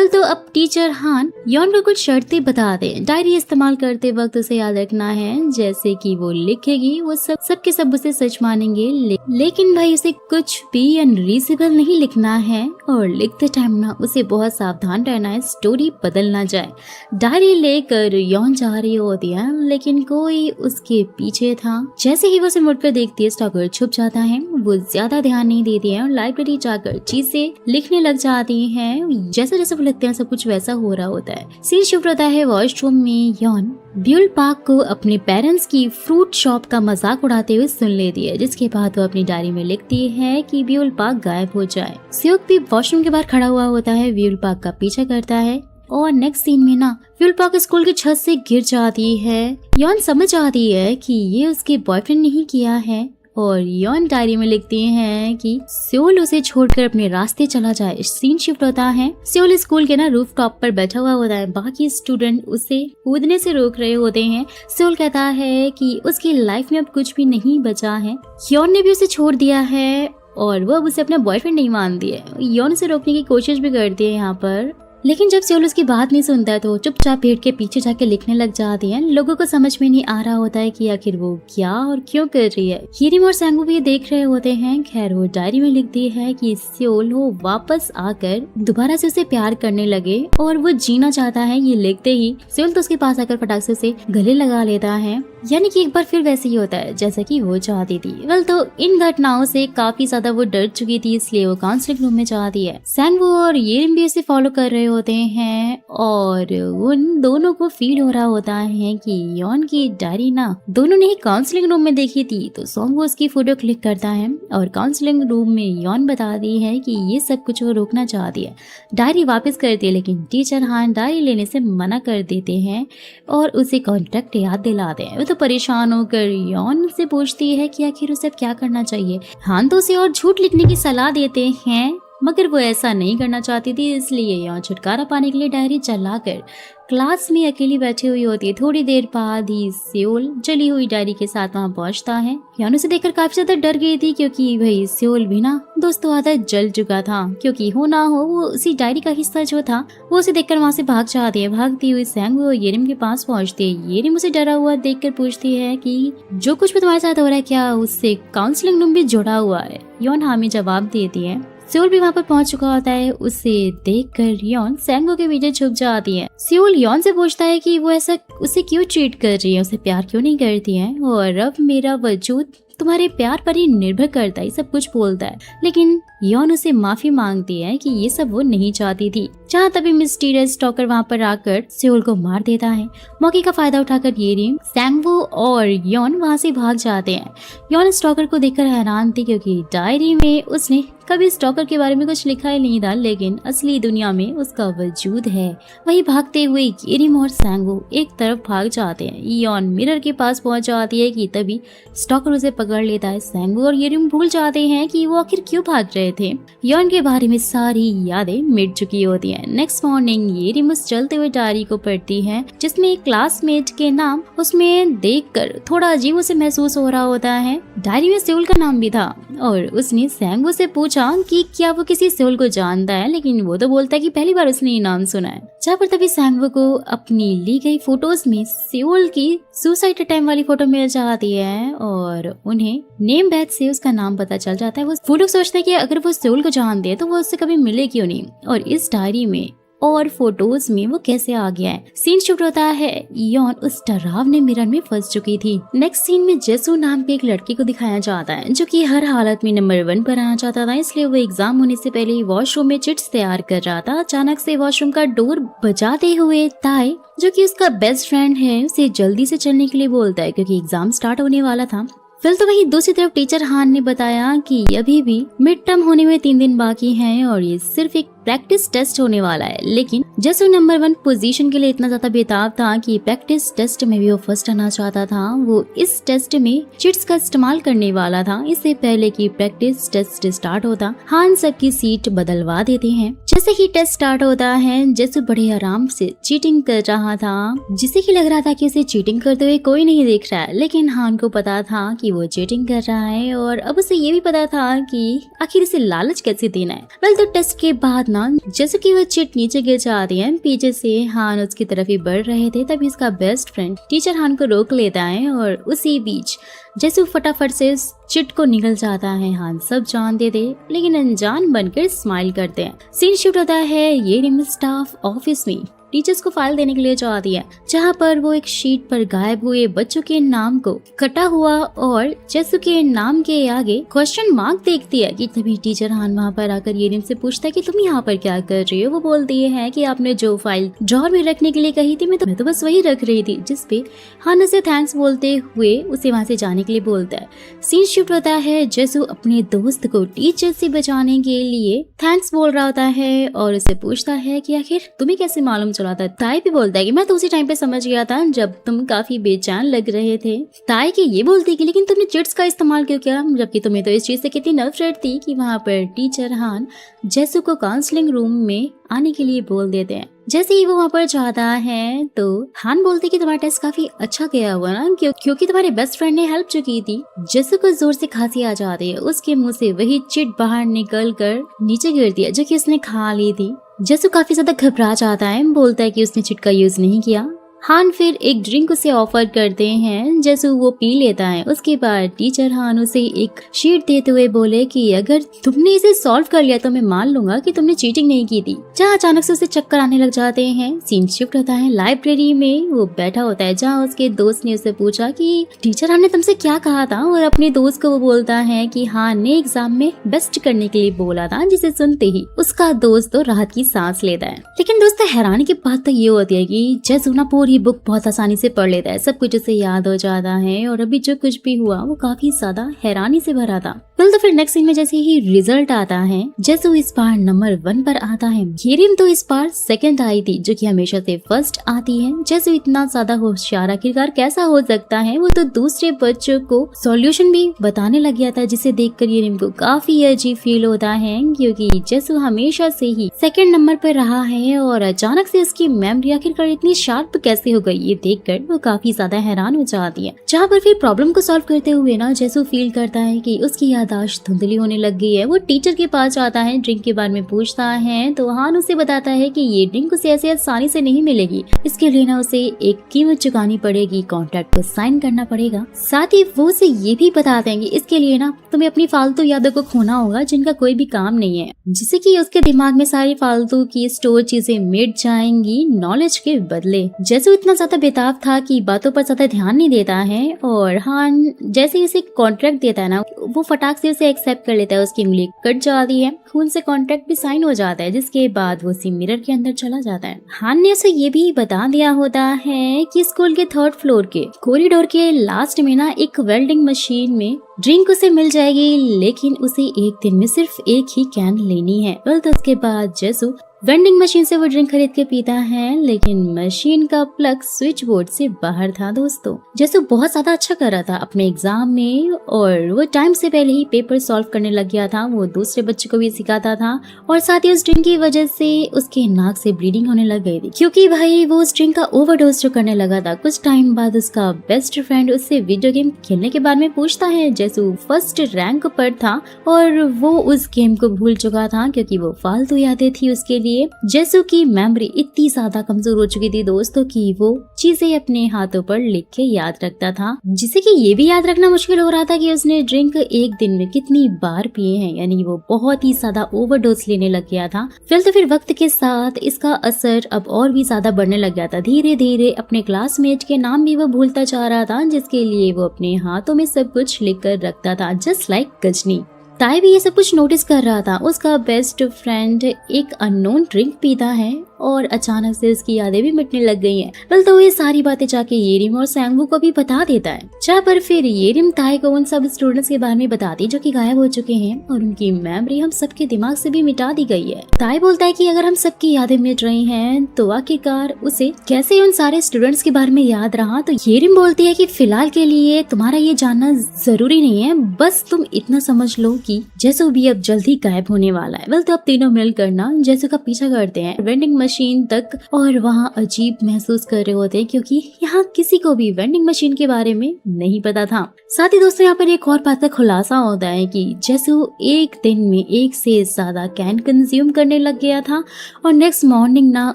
तो अब टीचर हान योन को कुछ शर्तें बताते हैं। डायरी इस्तेमाल करते वक्त उसे याद रखना है जैसे कि वो लिखेगी वो सब के सब उसे सच मानेंगे, लेकिन भाई उसे कुछ भी अनरीजनेबल नहीं लिखना है और लिखते टाइम ना उसे बहुत सावधान रहना है, स्टोरी बदल ना जाए। डायरी लेकर योन जा रही होती है लेकिन कोई उसके पीछे था। जैसे ही वो उसे मुड़कर देखती है स्टॉकर छुप जाता है। वो ज्यादा ध्यान नहीं देती है और लाइब्रेरी जाकर चीजें लिखने लग जाती हैं। जैसे जैसे वो लिखते हैं सब कुछ वैसा हो रहा होता है। सीन शिफ्ट होता है वॉशरूम में। योन ब्यूल पार्क को अपने पेरेंट्स की फ्रूट शॉप का मजाक उड़ाते हुए सुन लेती है, जिसके बाद वो अपनी डायरी में लिखती है कि ब्यूल पार्क गायब हो जाए। स्यूक भी वॉशरूम के बाहर खड़ा हुआ होता है, ब्यूल पार्क का पीछा करता है और नेक्स्ट सीन में ना ब्यूल पार्क स्कूल की छत से गिर जाती है। योन समझ आती है कि ये उसके बॉयफ्रेंड ने ही किया है और योन डायरी में लिखती हैं कि सेओल उसे छोड़कर अपने रास्ते चला जाए। सीन शिफ्ट होता है। सेओल स्कूल के ना रूफ टॉप पर बैठा हुआ होता है, बाकी स्टूडेंट उसे कूदने से रोक रहे होते हैं। सेओल कहता है कि उसकी लाइफ में अब कुछ भी नहीं बचा है, योन ने भी उसे छोड़ दिया है और वो अब उसे अपना बॉयफ्रेंड नहीं मानती है। योन उसे रोकने की कोशिश भी करती है यहाँ पर, लेकिन जब सेओल उसकी बात नहीं सुनता है तो चुपचाप पेड़ के पीछे जाके लिखने लग जाती है। लोगों को समझ में नहीं आ रहा होता है कि आखिर वो क्या और क्यों कर रही है। हीरिम और सांगू भी देख रहे होते हैं। खैर वो डायरी में लिखती है कि सेओल वो वापस आकर दोबारा से उसे प्यार करने लगे और वो जीना चाहता है। ये लिखते ही सेओल तो उसके पास आकर फटाक से उसे गले लगा लेता है, यानी कि एक बार फिर वैसे ही होता है जैसा कि वो चाहती थी। तो इन घटनाओं से काफी ज्यादा वो डर चुकी थी, इसलिए वो काउंसलिंग रूम में जाती है। सांगू और येरिम भी उसे फॉलो कर रहे होते हैं और उन दोनों को फील हो रहा होता है कि योन की डायरी ना दोनों ने ही काउंसलिंग रूम में देखी थी। तो सांगू उसकी फोटो क्लिक करता है और काउंसलिंग रूम में योन बताती है कि ये सब कुछ वो रोकना चाहती है, डायरी वापस करती है, लेकिन टीचर हान डायरी लेने से मना कर देते हैं और उसे कॉन्ट्रैक्ट याद दिलाते हैं। वो तो परेशान होकर योन से पूछती है कि आखिर उसे क्या करना चाहिए। हान तो उसे और झूठ लिखने की सलाह देते हैं, मगर वो ऐसा नहीं करना चाहती थी, इसलिए योन छुटकारा पाने के लिए डायरी चलाकर क्लास में अकेली बैठी हुई होती है। थोड़ी देर बाद ही सेओल जली हुई डायरी के साथ वहाँ पहुँचता है। योन उसे देखकर काफी ज्यादा डर गई थी क्योंकि भाई सेओल भी ना दोस्तों आधा जल चुका था, क्योंकि हो ना हो वो उसी डायरी का हिस्सा जो था वो उसे देखकर वहाँ से भाग जाती है। भागती हुई सांगू और येरिम के पास पहुँचती है। येरिम उसे डरा हुआ देखकर पूछती है कि जो कुछ भी तुम्हारे साथ हो रहा है क्या उससे काउंसलिंग रूम भी जुड़ा हुआ है। योन हामी जवाब देती है। सेओल भी वहाँ पर पहुंच चुका होता है। उसे देखकर योन सांगू के पीछे छुप जाती है। सेओल योन से पूछता है कि वो ऐसा उसे क्यों ट्रीट कर रही है, उसे प्यार क्यों नहीं करती है, और अब मेरा वजूद तुम्हारे प्यार पर ही निर्भर करता है, सब कुछ बोलता है। लेकिन योन उसे माफी मांगती है कि ये सब वो नहीं चाहती थी। जहाँ तभी मिस्टीरियस स्टॉकर वहाँ पर आकर सेओल को मार देता है। मौके का फायदा उठाकर येरिम, सांगू और योन वहाँ से भाग जाते हैं। योन स्टॉकर को देखकर हैरान थी क्योंकि डायरी में उसने कभी स्टॉकर के बारे में कुछ लिखा ही नहीं था, लेकिन असली दुनिया में उसका वजूद है। वही भागते हुए येरिम और सांगू एक तरफ भाग जाते हैं। योन मिरर के पास पहुंच जाती है कि तभी स्टॉकर उसे पकड़ लेता है। सांगू और येरिम भूल जाते हैं कि वो आखिर क्यों भाग रहे थे। योन के बारे में सारी यादें मिट चुकी होती हैं। नेक्स्ट मॉर्निंग येरिम उस चलते हुए डायरी को पढ़ती है जिसमें एक क्लासमेट के नाम उसमें देखकर थोड़ा अजीब उसे महसूस हो रहा होता है। डायरी में सेओल का नाम भी था और उसने सांगू से पूछा पूछा कि क्या वो किसी सेओल को जानता है, लेकिन वो तो बोलता है कि पहली बार उसने ये नाम सुना है। जहाँ पर तभी सांगवो को अपनी ली गई फोटोज में सेओल की सुसाइड अटेम्प्ट वाली फोटो मिल जाती है और उन्हें नेम बैच से उसका नाम पता चल जाता है। वो लोग सोचते हैं कि अगर वो सेओल को जानते हैं तो वो उससे कभी मिले क्यों नहीं, और इस डायरी में और फोटोज में वो कैसे आ गया है। सीन शिफ्ट होता है, यौन उस डरावने मिरर में फंस चुकी थी। नेक्स्ट सीन में जेसू नाम के एक लड़के को दिखाया जाता है जो कि हर हालत में नंबर 1 पर आना चाहता था, इसलिए वो एग्जाम होने से पहले ही वॉशरूम में चिट्स तैयार कर रहा था। अचानक से वॉशरूम का डोर बजाते हुए ताई, जो कि उसका बेस्ट फ्रेंड है, उसे जल्दी से चलने के लिए बोलता है क्योंकि एग्जाम स्टार्ट होने वाला था। फिर तो वहीं दूसरी तरफ टीचर हान ने बताया कि अभी भी मिड टर्म होने में 3 दिन बाकी हैं और ये सिर्फ एक प्रैक्टिस टेस्ट होने वाला है। लेकिन जेसू नंबर 1 पोजीशन के लिए इतना ज्यादा बेताब था कि प्रैक्टिस टेस्ट में भी वो फर्स्ट आना चाहता था। वो इस टेस्ट में चिट्स का इस्तेमाल करने वाला था। इससे पहले कि प्रैक्टिस टेस्ट स्टार्ट होता, हान सबकी सीट बदलवा देते हैं। जैसे ही टेस्ट स्टार्ट होता है, जेसू बड़े आराम से चीटिंग कर रहा था, जिसे कि लग रहा था कि उसे चीटिंग करते हुए कोई नहीं देख रहा है। लेकिन हान को पता था कि वो चीटिंग कर रहा है और अब उसे ये भी पता था कि आखिर इसे लालच कैसे देना है। वेल, तो टेस्ट के बाद जैसे कि वो चिट नीचे गिर जाती है, पीछे से हान उसकी तरफ ही बढ़ रहे थे, तभी उसका बेस्ट फ्रेंड टीचर हान को रोक लेता है और उसी बीच जैसे फटाफट से चिट को निकल जाता है। हान सब जानते थे लेकिन अनजान बनकर स्माइल करते हैं। सीन शिफ्ट होता है ये रिम स्टाफ ऑफिस में टीचर्स को फाइल देने के लिए जाती है, जहाँ पर वो एक शीट पर गायब हुए बच्चों के नाम को कटा हुआ और जेसू के नाम के आगे क्वेश्चन मार्क देखती है कि तभी टीचर हान वहाँ पर आकर येरिम से पूछता है कि तुम यहाँ पर क्या कर रही हो। वो बोलती है कि आपने जो फाइल ड्रॉर में रखने के लिए कही थी, मैं तो बस वही रख रही थी। जिसपे हान उसे थैंक्स बोलते हुए उसे वहाँ से जाने के लिए बोलता है। सीन शिफ्ट होता है, जेसू अपने दोस्त को टीचर से बचाने के लिए थैंक्स बोल रहा होता है और उसे पूछता है कि आखिर तुम्हें कैसे मालूम चला था। ताई भी बोलता है कि मैं तो उसी टाइम पे समझ गया था जब तुम काफी बेचैन लग रहे थे। ताई की ये बोलती कि लेकिन तुमने चिट्स का इस्तेमाल क्यों किया, जबकि तुम्हें तो इस चीज से कितनी नफरत थी कि वहाँ पर टीचर हान जेसू को काउंसलिंग रूम में आने के लिए बोल देते हैं। जैसे ही वो वहाँ पर जाता है तो हान बोलते कि तुम्हारा टेस्ट काफी अच्छा गया हुआ ना, क्योंकि तुम्हारे बेस्ट फ्रेंड ने हेल्प जो की थी। जेसू को जोर से खांसी आ जाती है, उसके मुंह से वही चिट बाहर निकल कर नीचे गिरती है जो कि उसने खा ली थी। जेसू काफी ज्यादा घबरा जाता है, बोलता है कि उसने चिट का यूज नहीं किया। हान फिर एक ड्रिंक उसे ऑफर करते हैं, जैसे वो पी लेता है। उसके बाद टीचर हान उसे एक शीट देते हुए बोले कि अगर तुमने इसे सॉल्व कर लिया तो मैं मान लूंगा कि तुमने चीटिंग नहीं की थी। जहाँ अचानक से उसे चक्कर आने लग जाते हैं। सीन शिफ्ट होता है लाइब्रेरी में, वो बैठा होता है जहाँ उसके दोस्त ने उसे पूछा कि टीचर हान ने तुमसे क्या कहा था, और अपने दोस्त को वो बोलता है कि हान ने एग्जाम में बेस्ट करने के लिए बोला था, जिसे सुनते ही उसका दोस्त तो राहत की सांस लेता है। लेकिन दोस्तों हैरानी की बात तो ये होती है कि जेसू ना पूरी बुक बहुत आसानी से पढ़ लेता है, सब कुछ उसे याद हो जाता है और अभी जो कुछ भी हुआ वो काफी ज्यादा हैरानी से भरा था। तो फिर नेक्स्ट सीन में जैसे ही रिजल्ट आता है, जेसू इस बार नंबर 1 पर आता है। येरिम तो इस बार सेकंड आई थी, जो कि हमेशा से फर्स्ट आती है। जेसू इतना ज्यादा होशियार आखिरकार कैसा हो सकता है, वो तो दूसरे बच्चों को सॉल्यूशन भी बताने लग गया था, जिसे देखकर येरिम को काफी अजीब फील होता है, क्योंकि जेसू हमेशा से ही सेकंड नंबर पर रहा है और अचानक से उसकी मेमोरी आखिरकार इतनी शार्प कैसे हो गई, ये देखकर वो काफी ज्यादा हैरान हो जाती है। जहाँ पर फिर प्रॉब्लम को सॉल्व करते हुए ना जेसू फील करता है कि उसकी याददाश्त धुंधली होने लग गई है। वो टीचर के पास जाता है, ड्रिंक के बारे में पूछता है तो हान उसे बताता है कि ये ड्रिंक उसे ऐसे आसानी से नहीं मिलेगी, इसके लिए ना उसे एक कीमत चुकानी पड़ेगी, कॉन्ट्रैक्ट को साइन करना पड़ेगा। साथ ही वो उसे ये भी बताते हैं कि इसके लिए ना तुम्हें अपनी फालतू यादों को खोना होगा, जिनका कोई भी काम नहीं है, जिससे कि उसके दिमाग में सारी फालतू की स्टोर चीजें मिट जाएंगी नॉलेज के बदले। जैसे इतना ज्यादा बेताब था कि बातों पर ज्यादा ध्यान नहीं देता है और हान जैसे ही उसे कॉन्ट्रैक्ट देता है ना, वो फटाक से उसे एक्सेप्ट कर लेता है। उसकी उंगली कट जाती है, खून से कॉन्ट्रैक्ट भी साइन हो जाता है, जिसके बाद वो उसी मिरर के अंदर चला जाता है। हान ने उसे ये भी बता दिया होता है कि स्कूल के 3rd फ्लोर के कॉरिडोर के लास्ट में ना एक वेल्डिंग मशीन में ड्रिंक उसे मिल जाएगी, लेकिन उसे एक दिन में सिर्फ एक ही कैन लेनी है। तो उसके बाद जेसू वेंडिंग मशीन से वो ड्रिंक खरीद के पीता है, लेकिन मशीन का प्लग स्विच बोर्ड से बाहर था दोस्तों। जैसू बहुत ज्यादा अच्छा कर रहा था अपने एग्जाम में और वो टाइम से पहले ही पेपर सॉल्व करने लग गया था। वो दूसरे बच्चों को भी सिखाता था और साथ ही उस ड्रिंक की वजह से उसके नाक से ब्लीडिंग होने लग गई थी, क्योंकि भाई वो उस ड्रिंक का ओवरडोज जो करने लगा था। कुछ टाइम बाद उसका बेस्ट फ्रेंड उससे वीडियो गेम खेलने के बारे में पूछता है। जैसू फर्स्ट रैंक पर था और वो उस गेम को भूल चुका था क्योंकि वो फालतू यादें थी उसके लिए। जैसू की मेमोरी इतनी ज्यादा कमजोर हो चुकी थी दोस्तों कि वो चीजें अपने हाथों पर लिख के याद रखता था, जिसे कि ये भी याद रखना मुश्किल हो रहा था कि उसने ड्रिंक एक दिन में कितनी बार पिए हैं, यानी वो बहुत ही ज्यादा ओवरडोज लेने लग गया था। फिर वक्त के साथ इसका असर अब और भी ज्यादा बढ़ने लग गया था। धीरे धीरे अपने क्लासमेट के नाम भी वो भूलता जा रहा था, जिसके लिए वो अपने हाथों में सब कुछ लिख कर रखता था, जस्ट लाइक गजनी। ताई भी ये सब कुछ नोटिस कर रहा था। उसका बेस्ट फ्रेंड एक अननोन ड्रिंक पीता है और अचानक से उसकी यादें भी मिटने लग गई हैं। वेल तो ये सारी बातें जाके येरिम और सैंगवू को भी बता देता है, जहाँ पर फिर येरिम ताई को उन सब स्टूडेंट्स के बारे में बताती जो कि गायब हो चुके हैं और उनकी मेमोरी हम सबके दिमाग से भी मिटा दी गई है। ताई बोलता है कि अगर हम सबकी यादें मिट रही हैं तो आखिरकार उसे कैसे उन सारे स्टूडेंट्स के बारे में याद रहा। तो येरिम बोलती है कि फिलहाल के लिए तुम्हारा ये जानना जरूरी नहीं है, बस तुम इतना समझ लो कि जैसू भी अब जल्दी गायब होने वाला है। वेल तो अब तीनों मिलकर ना जैसू का पीछा करते हैं वेंडिंग मशीन तक और वहाँ अजीब महसूस कर रहे होते हैं क्योंकि यहाँ किसी को भी वेंडिंग मशीन के बारे में नहीं पता था। साथ ही दोस्तों यहाँ पर एक और बात का खुलासा होता है कि जैसू एक दिन में एक से ज्यादा कैन कंज्यूम करने लग गया था और नेक्स्ट मॉर्निंग ना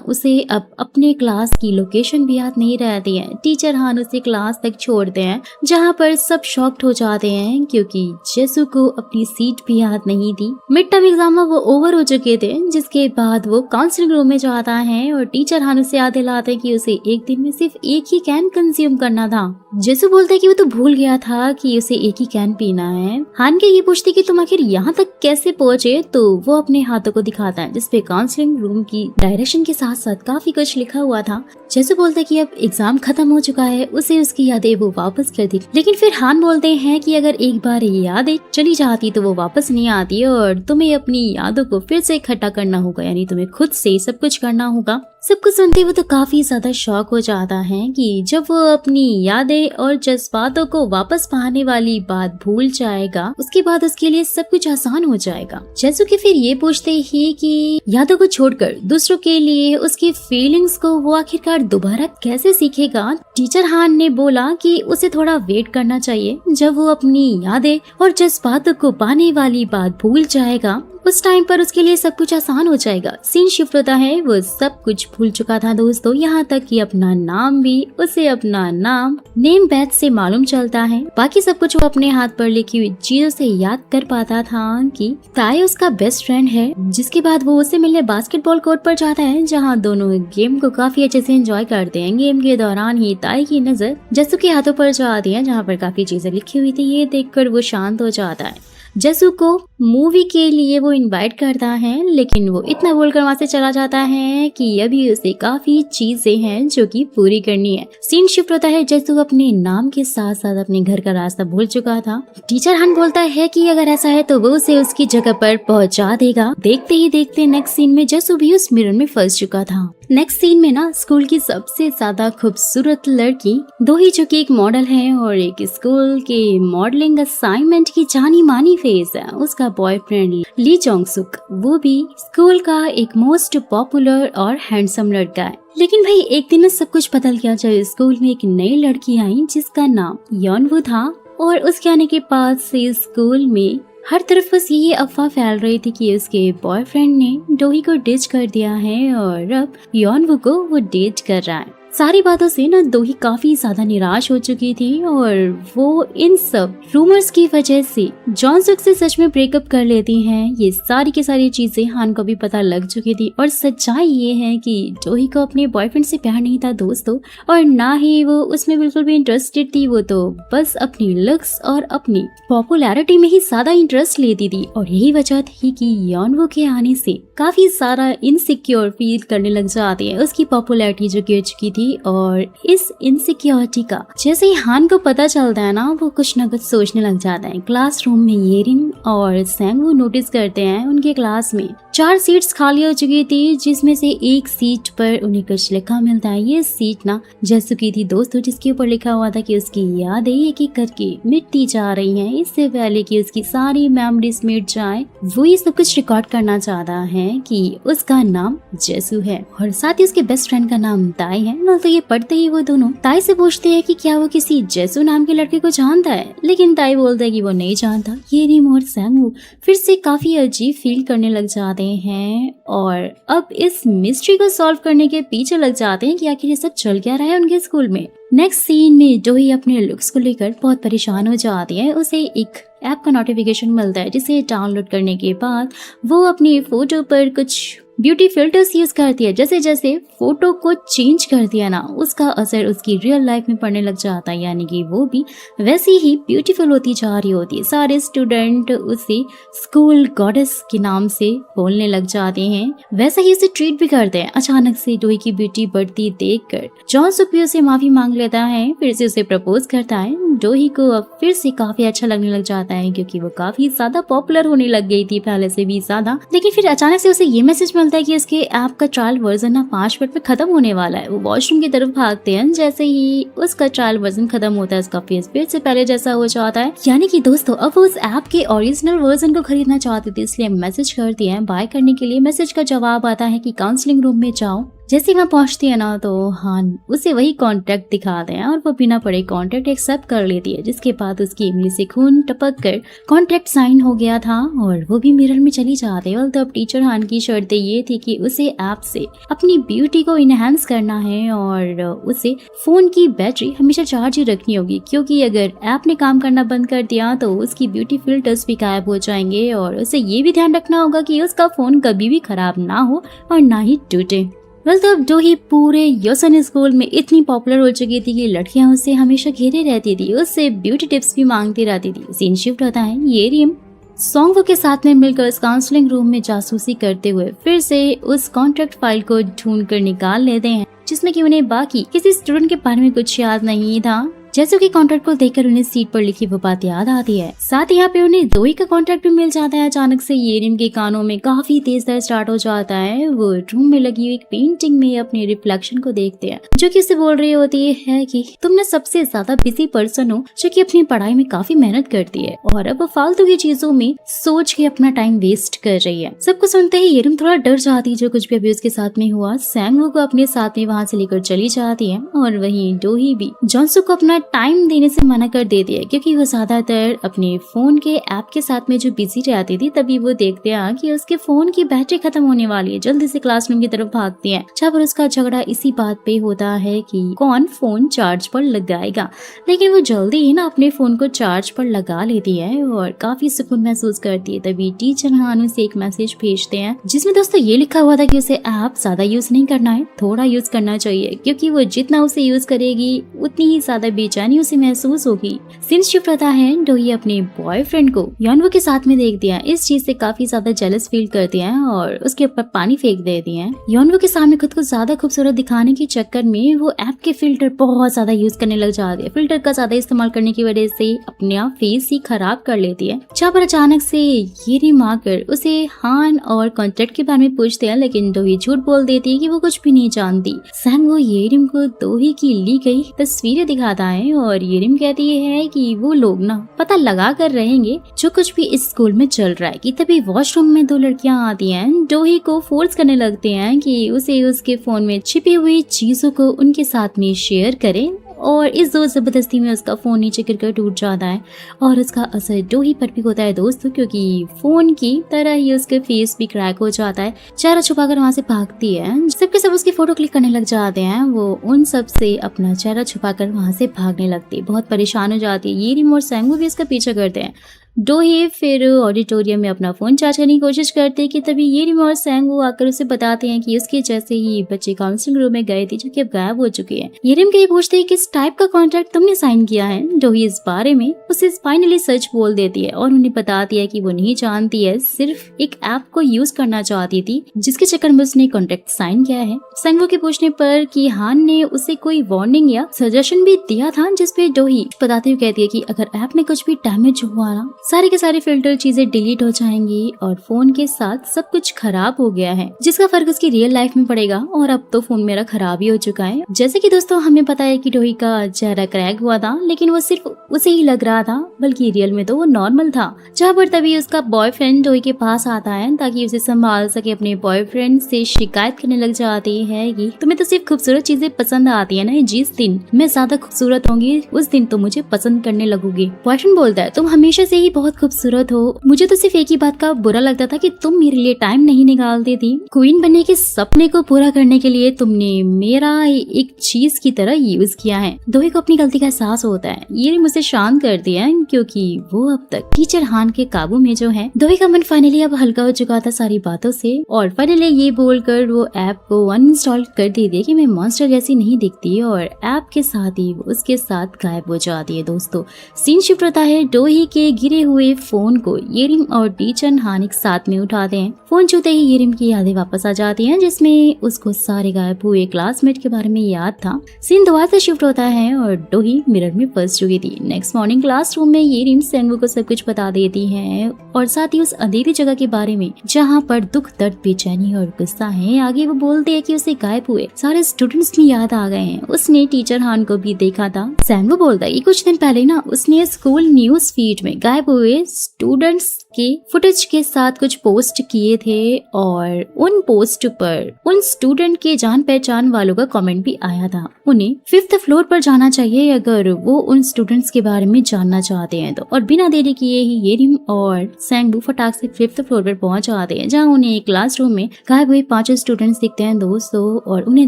उसे अब अपने क्लास की लोकेशन भी याद नहीं रहती है। टीचर हान उसे क्लास तक छोड़ते हैं, जहाँ पर सब शॉक्ड हो जाते हैं क्योंकि जैसू को अपनी सीट भी याद नहीं थी। मिड टर्म एग्जाम में वो ओवर हो चुके थे, जिसके बाद वो काउंसलिंग रूम में जाता है और टीचर हान उसे याद दिलाते हैं कि उसे एक दिन में सिर्फ एक ही कैन कंज्यूम करना था। जैसू बोलता है कि वो तो भूल गया था कि उसे एक ही कैन पीना है। हान के ये पूछती कि तुम आखिर यहाँ तक कैसे पहुँचे, तो वो अपने हाथों को दिखाता है जिसपे काउंसलिंग रूम की डायरेक्शन के साथ साथ काफी कुछ लिखा हुआ था। जैसू बोलता है कि अब एग्जाम खत्म हो चुका है, उसे उसकी यादें वो वापस कर दी। लेकिन फिर हान बोलते हैं कि अगर एक बार यादें चली जाती तो वो वापस नहीं आती और तुम्हें अपनी यादों को फिर से इकट्ठा करना होगा, यानी तुम्हें खुद से सब कुछ करना होगा। सब कुछ सुनते वो तो काफी ज्यादा शॉक हो जाता है कि जब वो अपनी यादें और जज्बातों को वापस पाने वाली बात भूल जाएगा, उसके बाद उसके लिए सब कुछ आसान हो जाएगा। जैसू कि फिर ये पूछते ही कि यादों को छोड़कर दूसरों के लिए उसकी फीलिंग्स को वो आखिरकार दोबारा कैसे सीखेगा। टीचर हान ने बोला कि उसे थोड़ा वेट करना चाहिए, जब वो अपनी यादें और जज्बातों को पाने वाली बात भूल जाएगा उस टाइम पर उसके लिए सब कुछ आसान हो जाएगा। सीन शिफ्ट होता है, वो सब कुछ भूल चुका था दोस्तों, यहाँ तक कि अपना नाम भी उसे अपना नाम नेम बैच से मालूम चलता है। बाकी सब कुछ वो अपने हाथ पर लिखी हुई चीजों से याद कर पाता था कि ताई उसका बेस्ट फ्रेंड है। जिसके बाद वो उससे मिलने बास्केटबॉल कोर्ट पर जाता है, जहाँ दोनों गेम को काफी अच्छे से एंजॉय करते हैं। गेम के दौरान ही ताई की नजर जैसू के हाथों पर जाती है, जहाँ पर काफी चीजें लिखी हुई थी। ये देखकर वो शांत हो जाता है। जैसू को मूवी के लिए वो इनवाइट करता है, लेकिन वो इतना बोलकर वहाँ से चला जाता है कि अभी उसे काफी चीजें हैं जो कि पूरी करनी है। सीन शिफ्ट होता है, जैसू अपने नाम के साथ साथ अपने घर का रास्ता भूल चुका था। टीचर हान बोलता है कि अगर ऐसा है तो वो उसे उसकी जगह पर पहुंचा देगा। देखते ही देखते नेक्स्ट सीन में जैसू भी उस मिरर में फंस चुका था। नेक्स्ट सीन में ना स्कूल की सबसे ज्यादा खूबसूरत लड़की दो ही, जो कि एक मॉडल है और एक स्कूल के मॉडलिंग असाइनमेंट की जानी मानी फेस है, उसका बॉयफ्रेंड ली जोंग सुक, वो भी स्कूल का एक मोस्ट पॉपुलर और हैंडसम लड़का है। लेकिन भाई एक दिन सब कुछ बदल गया जब स्कूल में एक नई लड़की आई जिसका नाम योनवू था और उसके आने के बाद से स्कूल में हर तरफ बस ये अफवाह फैल रही थी कि उसके बॉयफ्रेंड ने डोही को डिच कर दिया है और अब योनवू को वो डेट कर रहा है। सारी बातों से ना दोही काफी ज्यादा निराश हो चुकी थी और वो इन सब रूमर्स की वजह से जॉन सुक से सच में ब्रेकअप कर लेती हैं। ये सारी की सारी चीजें हान को भी पता लग चुकी थी और सच्चाई ये है कि दोही को अपने बॉयफ्रेंड से प्यार नहीं था दोस्तों, और ना ही वो उसमें बिल्कुल भी इंटरेस्टेड थी। वो तो बस अपनी लुक्स और अपनी पॉपुलैरिटी में ही ज्यादा इंटरेस्ट लेती थी और यही वजह थी कि योनवू के आने से काफी सारा इनसिक्योर फील करने लग जाती है। उसकी पॉपुलैरिटी जो गिर चुकी थी और इस इनसिक्योरिटी का जैसे ही हान को पता चलता है ना, वो कुछ न कुछ सोचने लग जाता है। क्लासरूम में येरिन और सैंगवू नोटिस करते हैं उनके क्लास में 4 सीट्स खाली हो चुकी थी, जिसमें से एक सीट पर उन्हें कुछ लिखा मिलता है। ये सीट ना जैसू की थी दोस्तों, जिसके ऊपर लिखा हुआ था कि उसकी यादें एक एक करके मिटती जा रही हैं। इससे पहले कि उसकी सारी मेमोरीज मिट जाए, वो ये सब कुछ रिकॉर्ड करना चाहता है कि उसका नाम जैसू है और साथ ही उसके बेस्ट फ्रेंड का नाम ताई है। तो ये पढ़ते ही वो दोनों ताई से पूछते हैं कि क्या वो किसी जैसू नाम के लड़के को जानता है, लेकिन ताई बोलता है कि वो नहीं जानता। ये रिम और सैंगवू फिर से काफी अजीब फील करने लग जाते हैं और अब इस मिस्ट्री को सॉल्व करने के पीछे लग जाते हैं कि आखिर ये सब चल क्या रहा है उनके स्कूल में। नेक्स्ट सीन में जो ही अपने लुक्स को लेकर बहुत परेशान हो जाती है, उसे एक ऐप का नोटिफिकेशन मिलता है, जिसे डाउनलोड करने के बाद वो अपनी फोटो पर कुछ ब्यूटी फिल्टर्स यूज करती है। जैसे जैसे फोटो को चेंज कर दिया ना, उसका असर उसकी रियल लाइफ में पड़ने लग जाता है, यानी कि वो भी वैसी ही ब्यूटीफुल होती जा रही होती है। सारे स्टूडेंट उसे स्कूल गॉडेस के नाम से बोलने लग जाते हैं, वैसा ही उसे ट्रीट भी करते हैं। अचानक से डोही की ब्यूटी बढ़ती देखकर जॉन सुक भी उसे माफी मांग लेता है, फिर से उसे प्रपोज करता है। डोही को अब फिर से काफी अच्छा लगने लग जाता है, क्योंकि वो काफी ज्यादा पॉपुलर होने लग गई थी पहले से भी ज्यादा। लेकिन फिर अचानक से उसे ये मैसेज मिलता है कि इसके ऐप का ट्रायल वर्जन ना 5 मिनट में खत्म होने वाला है। वो वॉशरूम की तरफ भागते हैं, जैसे ही उसका ट्रायल वर्जन खत्म होता है, उसका फेस फिर से पहले जैसा हो जाता है। यानी कि दोस्तों अब वो उस ऐप के ओरिजिनल वर्जन को खरीदना चाहती थी, इसलिए मैसेज करती है बाय करने के लिए। मैसेज का जवाब आता है कि काउंसलिंग रूम में जाओ। जैसे वहाँ पहुंचती है ना, तो हान उसे वही कॉन्ट्रैक्ट दिखाते हैं और वो बिना पढ़े कॉन्ट्रैक्ट एक्सेप्ट कर लेती है, जिसके बाद उसकी उंगली से खून टपक कर कॉन्ट्रैक्ट साइन हो गया था और वो भी मिरर में चली जाती है। तो अब टीचर हान की शर्तें ये थी कि उसे ऐप से अपनी ब्यूटी को इनहेंस करना है और उसे फोन की बैटरी हमेशा चार्ज ही रखनी होगी, क्योंकि अगर ऐप ने काम करना बंद कर दिया तो उसकी ब्यूटी फिल्टर्स भी गायब हो जाएंगे और उसे ये भी ध्यान रखना होगा कि उसका फोन कभी भी खराब ना हो और ना ही टूटे। तब डोही पूरे योसन स्कूल में इतनी पॉपुलर हो चुकी थी कि लड़कियां उससे हमेशा घेरे रहती थी, उससे ब्यूटी टिप्स भी मांगती रहती थी। सीन शिफ्ट होता है, ये रिम सॉन्गवू के साथ में मिलकर उस काउंसलिंग रूम में जासूसी करते हुए फिर से उस कॉन्ट्रैक्ट फाइल को ढूंढ कर निकाल लेते हैं, जिसमें कि उन्हें बाकी किसी स्टूडेंट के बारे में कुछ याद नहीं था। जैसे कि कॉन्ट्रैक्ट को देखकर उन्हें सीट पर लिखी वो बात याद आती है। साथ ही यहाँ पे उन्हें डोही का कॉन्ट्रैक्ट भी मिल जाता है। अचानक से येरिम के कानों में काफी तेज दर्द स्टार्ट हो जाता है। वो रूम में लगी हुई एक पेंटिंग में अपने रिफ्लेक्शन को देखते हैं, जो कि उसे बोल रही होती है कि तुम ना सबसे ज्यादा बिजी पर्सन हो, जो कि अपनी पढ़ाई में काफी मेहनत करती है और अब फालतू की चीजों में सोच के अपना टाइम वेस्ट कर रही है। सबको सुनते ही येरिम थोड़ा डर जाती है, जो कुछ भी अभी उसके साथ में हुआ। सैंगवू को अपने साथ में वहाँ से लेकर चली जाती है और वहीं डोही भी जॉनसुक को अपना टाइम देने से मना कर देती है, क्योंकि वो ज्यादातर अपने फोन के ऐप के साथ में जो बिजी रहती थी। तभी वो देखते हैं कि उसके फोन की बैटरी खत्म होने वाली है। जल्दी से क्लासरूम की तरफ भागती है, जहाँ पर उसका झगड़ा इसी बात पे होता है कि कौन फोन चार्ज पर लगाएगा। लेकिन वो जल्दी ही ना अपने फोन को चार्ज पर लगा लेती है और काफी सुकून महसूस करती है। तभी टीचर हानु से एक मैसेज भेजते हैं, जिसमें दोस्तों ये लिखा हुआ था कि उसे ऐप ज्यादा यूज नहीं करना है, थोड़ा यूज करना चाहिए, क्योंकि वो जितना उसे यूज करेगी उतनी ही ज्यादा बेचैनी उसे महसूस होगी। सीन शिफ्ट होता है, डोही अपने बॉयफ्रेंड को योनवू के साथ में देखती है। इस चीज से काफी ज्यादा जेलस फील करती है और उसके ऊपर पानी फेंक देती है। योनवू के सामने खुद को ज्यादा खूबसूरत दिखाने के चक्कर में वो ऐप के फिल्टर बहुत ज्यादा यूज करने लग जाती है। फिल्टर का ज्यादा इस्तेमाल करने की वजह से अपना फेस ही खराब कर लेती है। जहाँ पर अचानक से येरिम आकर उसे हान और कॉन्ट्रैक्ट के बारे में पूछते हैं, लेकिन डोही झूठ बोल देती है कि वो कुछ भी नहीं जानती। सैंगवू येरिम को डोही की ली गई तस्वीरें दिखाता है और येरिम कहती है कि वो लोग ना पता लगा कर रहेंगे जो कुछ भी इस स्कूल में चल रहा है। कि तभी वॉशरूम में 2 लड़कियां आती हैं, डोही को फोर्स करने लगते हैं कि उसे उसके फोन में छिपी हुई चीजों को उनके साथ में शेयर करें और इस जोर जबरदस्ती में उसका फोन नीचे गिरकर टूट जाता है और उसका असर डोही पर भी होता है दोस्तों, क्योंकि फोन की तरह ही उसके फेस भी क्रैक हो जाता है। चेहरा छुपाकर वहाँ से भागती है। सबके सब उसकी फोटो क्लिक करने लग जाते हैं। वो उन सब से अपना चेहरा छुपाकर वहाँ से भागने लगती है, बहुत परेशान हो जाती है। येरिम और सैंगवू भी इसका पीछा करते हैं। डोही फिर ऑडिटोरियम में अपना फोन चार्ज करने की कोशिश करते हैं कि तभी येरिम और सैंगवू आकर उसे बताते हैं कि उसके जैसे ही बच्चे काउंसलिंग रूम में गए थे, जो कि अब गायब हो चुके हैं। येरिम के पूछते हैं किस टाइप का कॉन्ट्रैक्ट तुमने साइन किया है। डोही इस बारे में उसे फाइनली सच बोल देती है और उन्हें बताती है कि वो नहीं जानती है, सिर्फ एक ऐप को यूज करना चाहती थी, जिसके चक्कर में उसने कॉन्ट्रैक्ट साइन किया है। सैंगवू के पूछने पर कि हान ने उसे कोई वार्निंग या सजेशन भी दिया था, जिसपे डोही बताते हुए कहती है कि अगर ऐप में कुछ भी डैमेज हुआ ना, सारे के सारे फिल्टर चीजें डिलीट हो जाएंगी और फोन के साथ सब कुछ खराब हो गया है, जिसका फर्क उसकी रियल लाइफ में पड़ेगा। और अब तो फोन मेरा खराब ही हो चुका है। जैसे कि दोस्तों हमें पता है कि डोही का चेहरा क्रैक हुआ था, लेकिन वो सिर्फ उसे ही लग रहा था, बल्कि रियल में तो वो नॉर्मल था। जहाँ पर तभी उसका बॉयफ्रेंड डोही के पास आता है ताकि उसे संभाल सके। अपने बॉयफ्रेंड से शिकायत करने लग जाती है कि तुम्हें तो सिर्फ खूबसूरत चीजें पसंद आती है ना, जिस दिन मैं ज्यादा खूबसूरत होंगी उस दिन तो मुझे पसंद करने लगोगी। बॉयफ्रेंड बोलता है तुम हमेशा से ही बहुत खूबसूरत हो, मुझे तो सिर्फ एक ही बात का बुरा लगता था कि तुम मेरे लिए टाइम नहीं निकालती थी। क्वीन बनने के सपने को पूरा करने के लिए तुमने मेरा एक चीज की तरह यूज किया है। डोही को अपनी गलती का एहसास होता है। ये मुझे शांत कर दिया है क्योंकि वो अब तक टीचर हान के काबू में जो है। डोही का मन फाइनली अब हल्का हो चुका था सारी बातों से, और फाइनली ये बोलकर वो ऐप को अनइंस्टॉल कर दी थी कि मैं मॉन्स्टर जैसी नहीं दिखती, और ऐप के साथ ही वो उसके साथ गायब हो जाती है। दोस्तों सीन शिफ्ट होता है। डोही के गिरे हुए फोन को येरिम और टीचर हान एक साथ में उठाते हैं। फोन छूते ही येरिम की यादें वापस आ जाती हैं, जिसमें उसको सारे गायब हुए क्लासमेट के बारे में याद था। सीन दोबारा से शिफ्ट होता है और डोही मिरर में फंस चुकी थी। नेक्स्ट मॉर्निंग क्लासरूम में येरिम सेंगवू को सब कुछ बता देती है, और साथ ही उस अंधेरी जगह के बारे में जहाँ पर दुख, दर्द, बेचैनी और गुस्सा है। आगे वो बोलते है कि उसे गायब हुए सारे स्टूडेंट्स भी याद आ गए हैं। उसने टीचर हान को भी देखा था। सेंगवू बोलता है कि कुछ दिन पहले ना उसने स्कूल न्यूज फीड में गायब हुए स्टूडेंट्स के फुटेज के साथ कुछ पोस्ट किए थे, और उन पोस्ट पर उन स्टूडेंट के जान पहचान वालों का कमेंट भी आया था। उन्हें 5th फ्लोर पर जाना चाहिए अगर वो उन स्टूडेंट्स के बारे में जानना चाहते हैं तो। और बिना देरी किए ही येरिम और सेंगवू फटाक से 5th फ्लोर पर पहुंच जाते हैं, जहां उन्हें एक क्लासरूम में गायब हुए 5 स्टूडेंट्स दिखते हैं दोस्तों। और उन्हें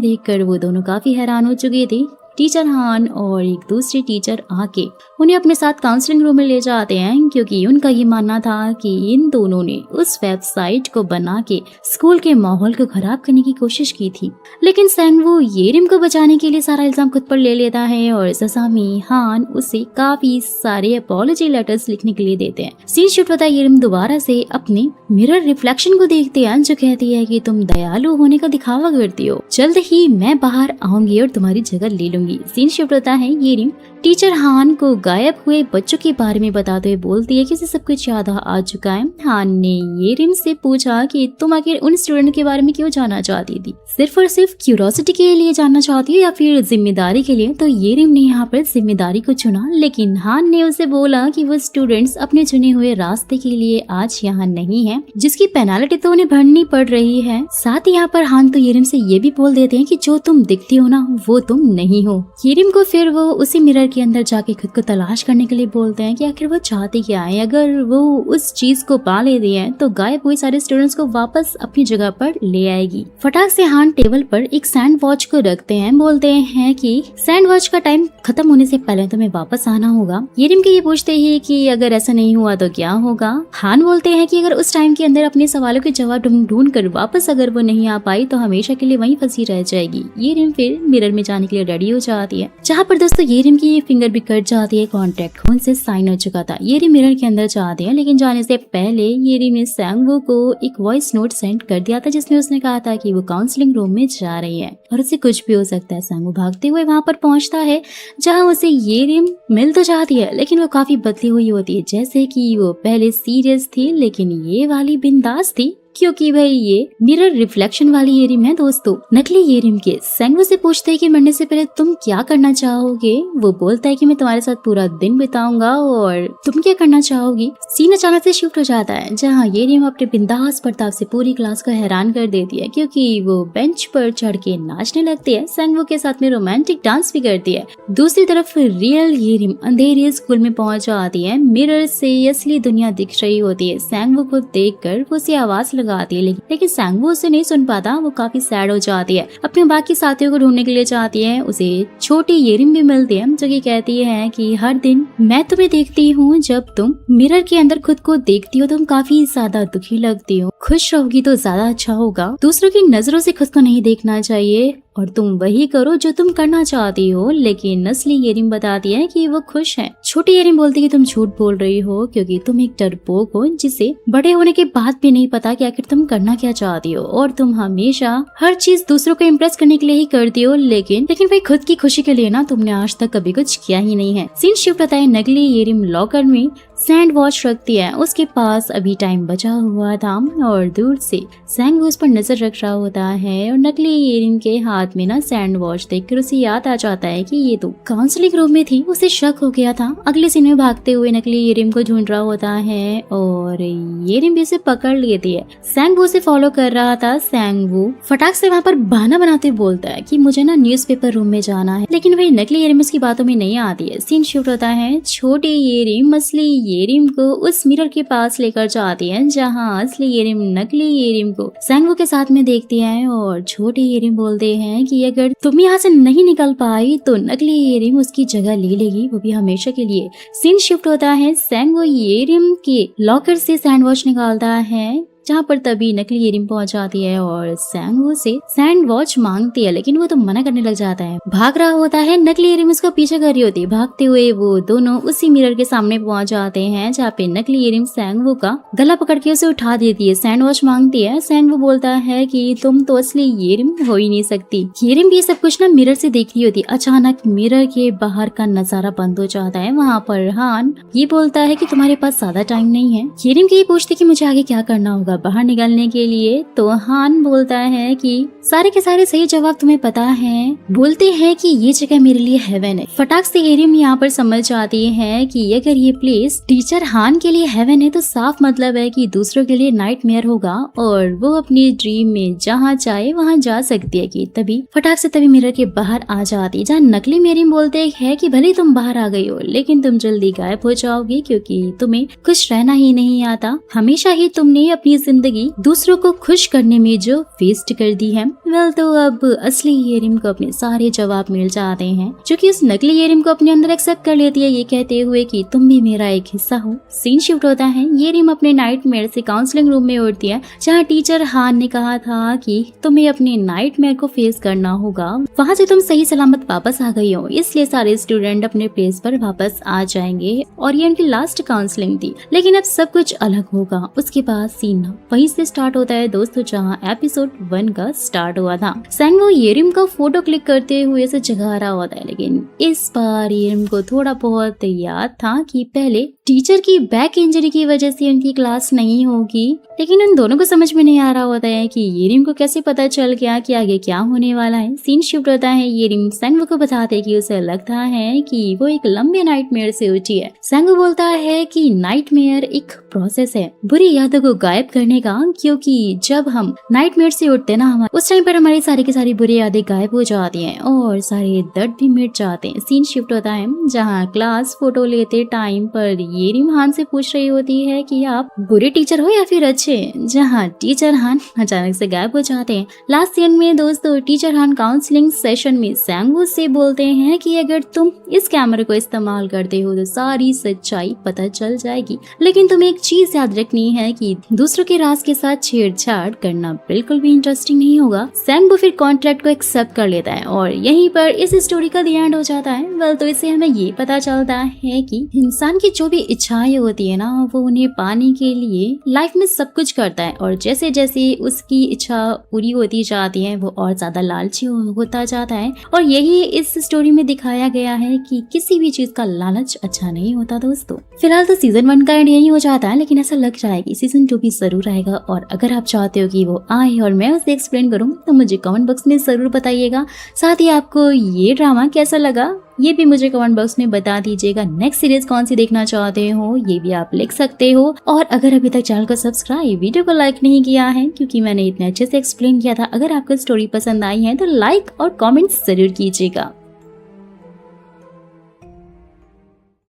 देखकर वो दोनों काफी हैरान हो चुके थे। टीचर हान और एक दूसरे टीचर आके उन्हें अपने साथ काउंसलिंग रूम में ले जाते हैं, क्योंकि उनका ये मानना था कि इन दोनों ने उस वेबसाइट को बना के स्कूल के माहौल को खराब करने की कोशिश की थी। लेकिन सेंगवू येरिम को बचाने के लिए सारा इल्जाम खुद पर ले लेता है, और ससामी हान उसे काफी सारे अपॉलॉजी लेटर्स लिखने के लिए देते हैं। सीन शिफ्ट होता है। येरिम दोबारा से अपने मिरर रिफ्लेक्शन को देखते हैं, जो कहती है कि तुम दयालु होने का दिखावा करती हो, जल्द ही मैं बाहर आऊंगी और तुम्हारी जगह ले लूंगी। सीन शिफ्ट होता है। येरिम टीचर हान को गायब हुए बच्चों के बारे में बताते हुए बोलती है कि उसे सब कुछ याद आ चुका है। हान ने येरिम से पूछा कि तुम आखिर उन स्टूडेंट के बारे में क्यों जानना चाहती थी, सिर्फ और सिर्फ क्यूरियोसिटी के लिए जानना चाहती हो या फिर जिम्मेदारी के लिए? तो येरिम ने यहाँ पर जिम्मेदारी को चुना, लेकिन हान ने उसे बोला कि वो स्टूडेंट्स अपने चुने हुए रास्ते के लिए आज यहाँ नहीं है, जिसकी पेनाल्टी तो उन्हें भरनी पड़ रही है। साथ ही यहाँ पर हान तो येरिम से ये भी बोल देते हैं कि जो तुम दिखती हो ना वो तुम नहीं हो। येरिम को फिर वो उसी मिरर के अंदर जाके खुद को तलाश करने के लिए बोलते हैं कि आखिर वो चाहते क्या है। अगर वो उस चीज को पा लेती है तो गायब हुए सारे स्टूडेंट्स को वापस अपनी जगह पर ले आएगी। फटाक से हान टेबल पर एक सैंड वॉच को रखते हैं। बोलते हैं कि सैंड वॉच का टाइम खत्म होने से पहले तुम्हें वापस आना होगा। येरिम के ये पूछते हैं कि अगर ऐसा नहीं हुआ तो क्या होगा। हान बोलते हैं कि अगर उस टाइम के अंदर अपने सवालों के जवाब ढूंढ कर वापस अगर वो नहीं आ पाई तो हमेशा के लिए वहीं फंसी रह जाएगी। येरिम फिर मिरर में जाने के लिए रेडी हो जाती है, जहाँ पर दोस्तों येरिम की फिंगर भी कट जाती है। कॉन्ट्रैक्ट खून से साइन हो चुका था। येरिम मिरर के अंदर जाते हैं, लेकिन जाने से पहले येरिम ने सेंगवू को एक वॉइस नोट सेंड कर दिया था, जिसमें उसने कहा था कि वो काउंसलिंग रूम में जा रही है और उसे कुछ भी हो सकता है। सेंगवू भागते हुए वहाँ पर पहुँचता है, जहाँ उसे येरिम मिल तो जाती है, लेकिन वो काफी बदली हुई होती है। जैसे कि वो पहले सीरियस थी, लेकिन ये वाली बिंदास थी, क्योंकि भाई ये मिरर रिफ्लेक्शन वाली येरिम है दोस्तों। नकली येरिम के सेंगवू से पूछते हैं कि मरने से पहले तुम क्या करना चाहोगे। वो बोलता है कि मैं तुम्हारे साथ पूरा दिन बिताऊंगा, और तुम क्या करना चाहोगी। सीन अचानक से शिफ्ट हो जाता है, जहाँ येरिम अपने बिंदास प्रताप से पूरी क्लास को हैरान कर देती है, क्योंकि वो बेंच पर चढ़ के नाचने लगती है। सेंगवू के साथ में रोमांटिक डांस भी करती है। दूसरी तरफ रियल येरिम अंधेरे स्कूल में पहुंच जाती है। मिरर से असली दुनिया दिख रही होती है। सेंगवू को देखकर वो उसे आवाज लगाती है, लेकिन सेंगवू उसे नहीं सुन पाता। वो काफी सैड हो जाती है। अपने बाकी साथियों को ढूंढने के लिए जाती है। उसे छोटी येरिम भी मिलती है, जो कि कहती है कि हर दिन मैं तुम्हें देखती हूँ, जब तुम मिरर के अंदर खुद को देखती हो तुम काफी ज्यादा दुखी लगती हो। खुश रहोगी तो ज्यादा अच्छा होगा। दूसरों की नजरों से खुद को नहीं देखना चाहिए। और तुम वही करो जो तुम करना चाहती हो। लेकिन नस्ली येरिम बताती है कि वो खुश है। छोटी येरिम बोलती है कि तुम झूठ बोल रही हो क्योंकि तुम एक डरपोक हो जिसे बड़े होने के बाद भी नहीं पता कि आखिर तुम करना क्या चाहती हो, और तुम हमेशा हर चीज दूसरों को इम्प्रेस करने के लिए ही करती हो। लेकिन भाई खुद की खुशी के लिए ना तुमने आज तक कभी कुछ किया ही नहीं है। सीन शिफ्ट होता है। नकली येरिम लॉकर में सैंड वॉच रखती है। उसके पास अभी टाइम बचा हुआ था और दूर से सैंग उस पर नजर रख रहा होता है और नकली येरिम के हाथ में ना सैंड वॉच देखकर उसे याद आ जाता है कि ये तो काउंसलिंग रूम में थी। उसे शक हो गया था। अगले सीन में भागते हुए नकली येरिम को ढूंढ रहा होता है और येरिम भी उसे पकड़ लेती है। सैंग उसे फॉलो कर रहा था। सैंग फटाक से वहाँ पर बहाना बनाते बोलता है कि मुझे ना न्यूज़पेपर रूम में जाना है, लेकिन वही नकली येरिम उसकी बातों में नहीं आती है। सीन शिफ्ट होता है। छोटी येरिम असली येरिम को उस मिरर के पास लेकर जाती है जहाँ असली येरिम नकली येरिम को सैंगवू के साथ में देखती है और छोटी येरिम बोलते हैं कि अगर तुम यहाँ से नहीं निकल पाई तो नकली येरिम उसकी जगह ले लेगी, वो भी हमेशा के लिए। सीन शिफ्ट होता है। सैंगवू येरिम के लॉकर से सैंड वॉच निकालता है जहाँ पर तभी नकली येरिम पहुंच जाती है और सैंगवू से सैंड वॉच मांगती है, लेकिन वो तो मना करने लग जाता है। भाग रहा होता है। नकली येरिम उसको पीछे कर रही होती है। भागते हुए वो दोनों उसी मिरर के सामने पहुंच जाते हैं जहाँ पे नकली येरिम सैंगवू का गला पकड़ के उसे उठा देती है। सैंड वॉच मांगती है। सैंगवू बोलता है कि तुम तो असली येरिम हो ही नहीं सकती। येरिम भी सब कुछ ना मिरर से देख रही होती। अचानक मिरर के बाहर का नजारा बंद हो जाता है। वहाँ पर हान ये बोलता है कि तुम्हारे पास ज्यादा टाइम नहीं है। येरिम की ये पूछती कि मुझे आगे क्या करना होगा बाहर निकलने के लिए, तो हान बोलता है कि सारे के सारे सही जवाब तुम्हें पता है। बोलते हैं कि ये जगह मेरे लिए हेवन है। फटाक से येरिम यहाँ पर समझ जाती है कि अगर ये प्लेस टीचर हान के लिए हेवन है तो साफ मतलब है कि दूसरों के लिए नाइटमेयर होगा और वो अपनी ड्रीम में जहाँ चाहे वहाँ जा सकती है। कि तभी फटाक से तभी मिरर के बाहर आ जाती है जहाँ नकली येरिम बोलते हैं कि भले तुम बाहर आ गई हो लेकिन तुम जल्दी गायब हो जाओगी क्योंकि तुम्हें खुश रहना ही नहीं आता। हमेशा ही तुमने अपनी जिंदगी दूसरों को खुश करने में जो वेस्ट कर दी है। वेल तो अब असली येरिम को अपने सारे जवाब मिल जाते हैं जो कि उस नकली येरिम को अपने अंदर एक्सेप्ट कर लेती है ये कहते हुए कि तुम भी मेरा एक हिस्सा हो। सीन शिफ्ट होता है। येरिम अपने नाइटमेयर से काउंसलिंग रूम में उड़ती है जहाँ टीचर हान ने कहा था कि तुम्हें अपने नाइटमेयर को फेस करना होगा। वहाँ से तुम सही सलामत वापस आ गई हो, इसलिए सारे स्टूडेंट अपने प्लेस पर वापस आ जाएंगे और ये उनकी लास्ट काउंसलिंग थी। लेकिन अब सब कुछ अलग होगा। उसके बाद सीन वहीं से स्टार्ट होता है दोस्तों जहाँ एपिसोड 1 का स्टार्ट हुआ था। सैंगवू येरिम का फोटो क्लिक करते हुए से जगा रहा होता है, लेकिन इस बार येरिम को थोड़ा बहुत याद था कि पहले टीचर की बैक इंजरी की वजह से उनकी क्लास नहीं होगी। लेकिन उन दोनों को समझ में नहीं आ रहा होता है कि येरिम को कैसे पता चल गया कि आगे क्या होने वाला है। सीन शिफ्ट होता है। येरिम सैंगवू को बताते कि उसे लगता है कि वो एक लंबे नाइटमेयर से उठी है। सैंगवू बोलता है कि नाइटमेयर एक प्रोसेस है बुरी यादों को गायब करने का, क्योंकि जब हम नाइटमेयर से उठते ना उस टाइम पर हमारी सारी की सारी बुरी यादें गायब हो जाती हैं और सारे दर्द भी मिट जाते हैं। सीन शिफ्ट होता है जहाँ क्लास फोटो लेते टाइम पर येरिम हान से पूछ रही होती है कि आप बुरे टीचर हो या फिर अच्छे, जहाँ टीचर हान अचानक से गायब हो जाते हैं। लास्ट सीन में दोस्तों टीचर हान काउंसलिंग सेशन में सैंगवू से बोलते हैं कि अगर तुम इस कैमरे को इस्तेमाल करते हो तो सारी सच्चाई पता चल जाएगी, लेकिन तुम्हें एक चीज याद रखनी है कि दूसरों के राज के साथ छेड़छाड़ करना बिल्कुल भी इंटरेस्टिंग नहीं होगा। सैंगवू फिर कॉन्ट्रैक्ट को एक्सेप्ट कर लेता है और यहीं पर इस स्टोरी का दी एंड हो जाता है। वेल तो इससे हमें ये पता चलता है कि इंसान की जो भी इच्छाएं होती है ना वो उन्हें पाने के लिए लाइफ में सब कुछ करता है और जैसे जैसे उसकी इच्छा पूरी होती जाती है वो और ज्यादा लालची होता जाता है। और यही इस स्टोरी में दिखाया गया है कि किसी भी चीज का लालच अच्छा नहीं होता दोस्तों। फिलहाल तो सीजन 1 का एंड यही हो जाता है, लेकिन ऐसा लग रहा है कि सीजन 2 भी जरूर आएगा और अगर आप चाहते हो कि वो आए और मैं उसे एक्सप्लेन करूं तो मुझे कमेंट बॉक्स में जरूर बताइएगा। साथ ही आपको ये ड्रामा कैसा लगा ये भी मुझे कमेंट बॉक्स में बता दीजिएगा। नेक्स्ट सीरीज कौन सी देखना चाहते हो ये भी आप लिख सकते हो। और अगर अभी तक चैनल को सब्सक्राइब वीडियो को लाइक नहीं किया है क्योंकि मैंने इतने अच्छे से एक्सप्लेन किया था, अगर आपको स्टोरी पसंद आई है तो लाइक और कमेंट जरूर कीजिएगा।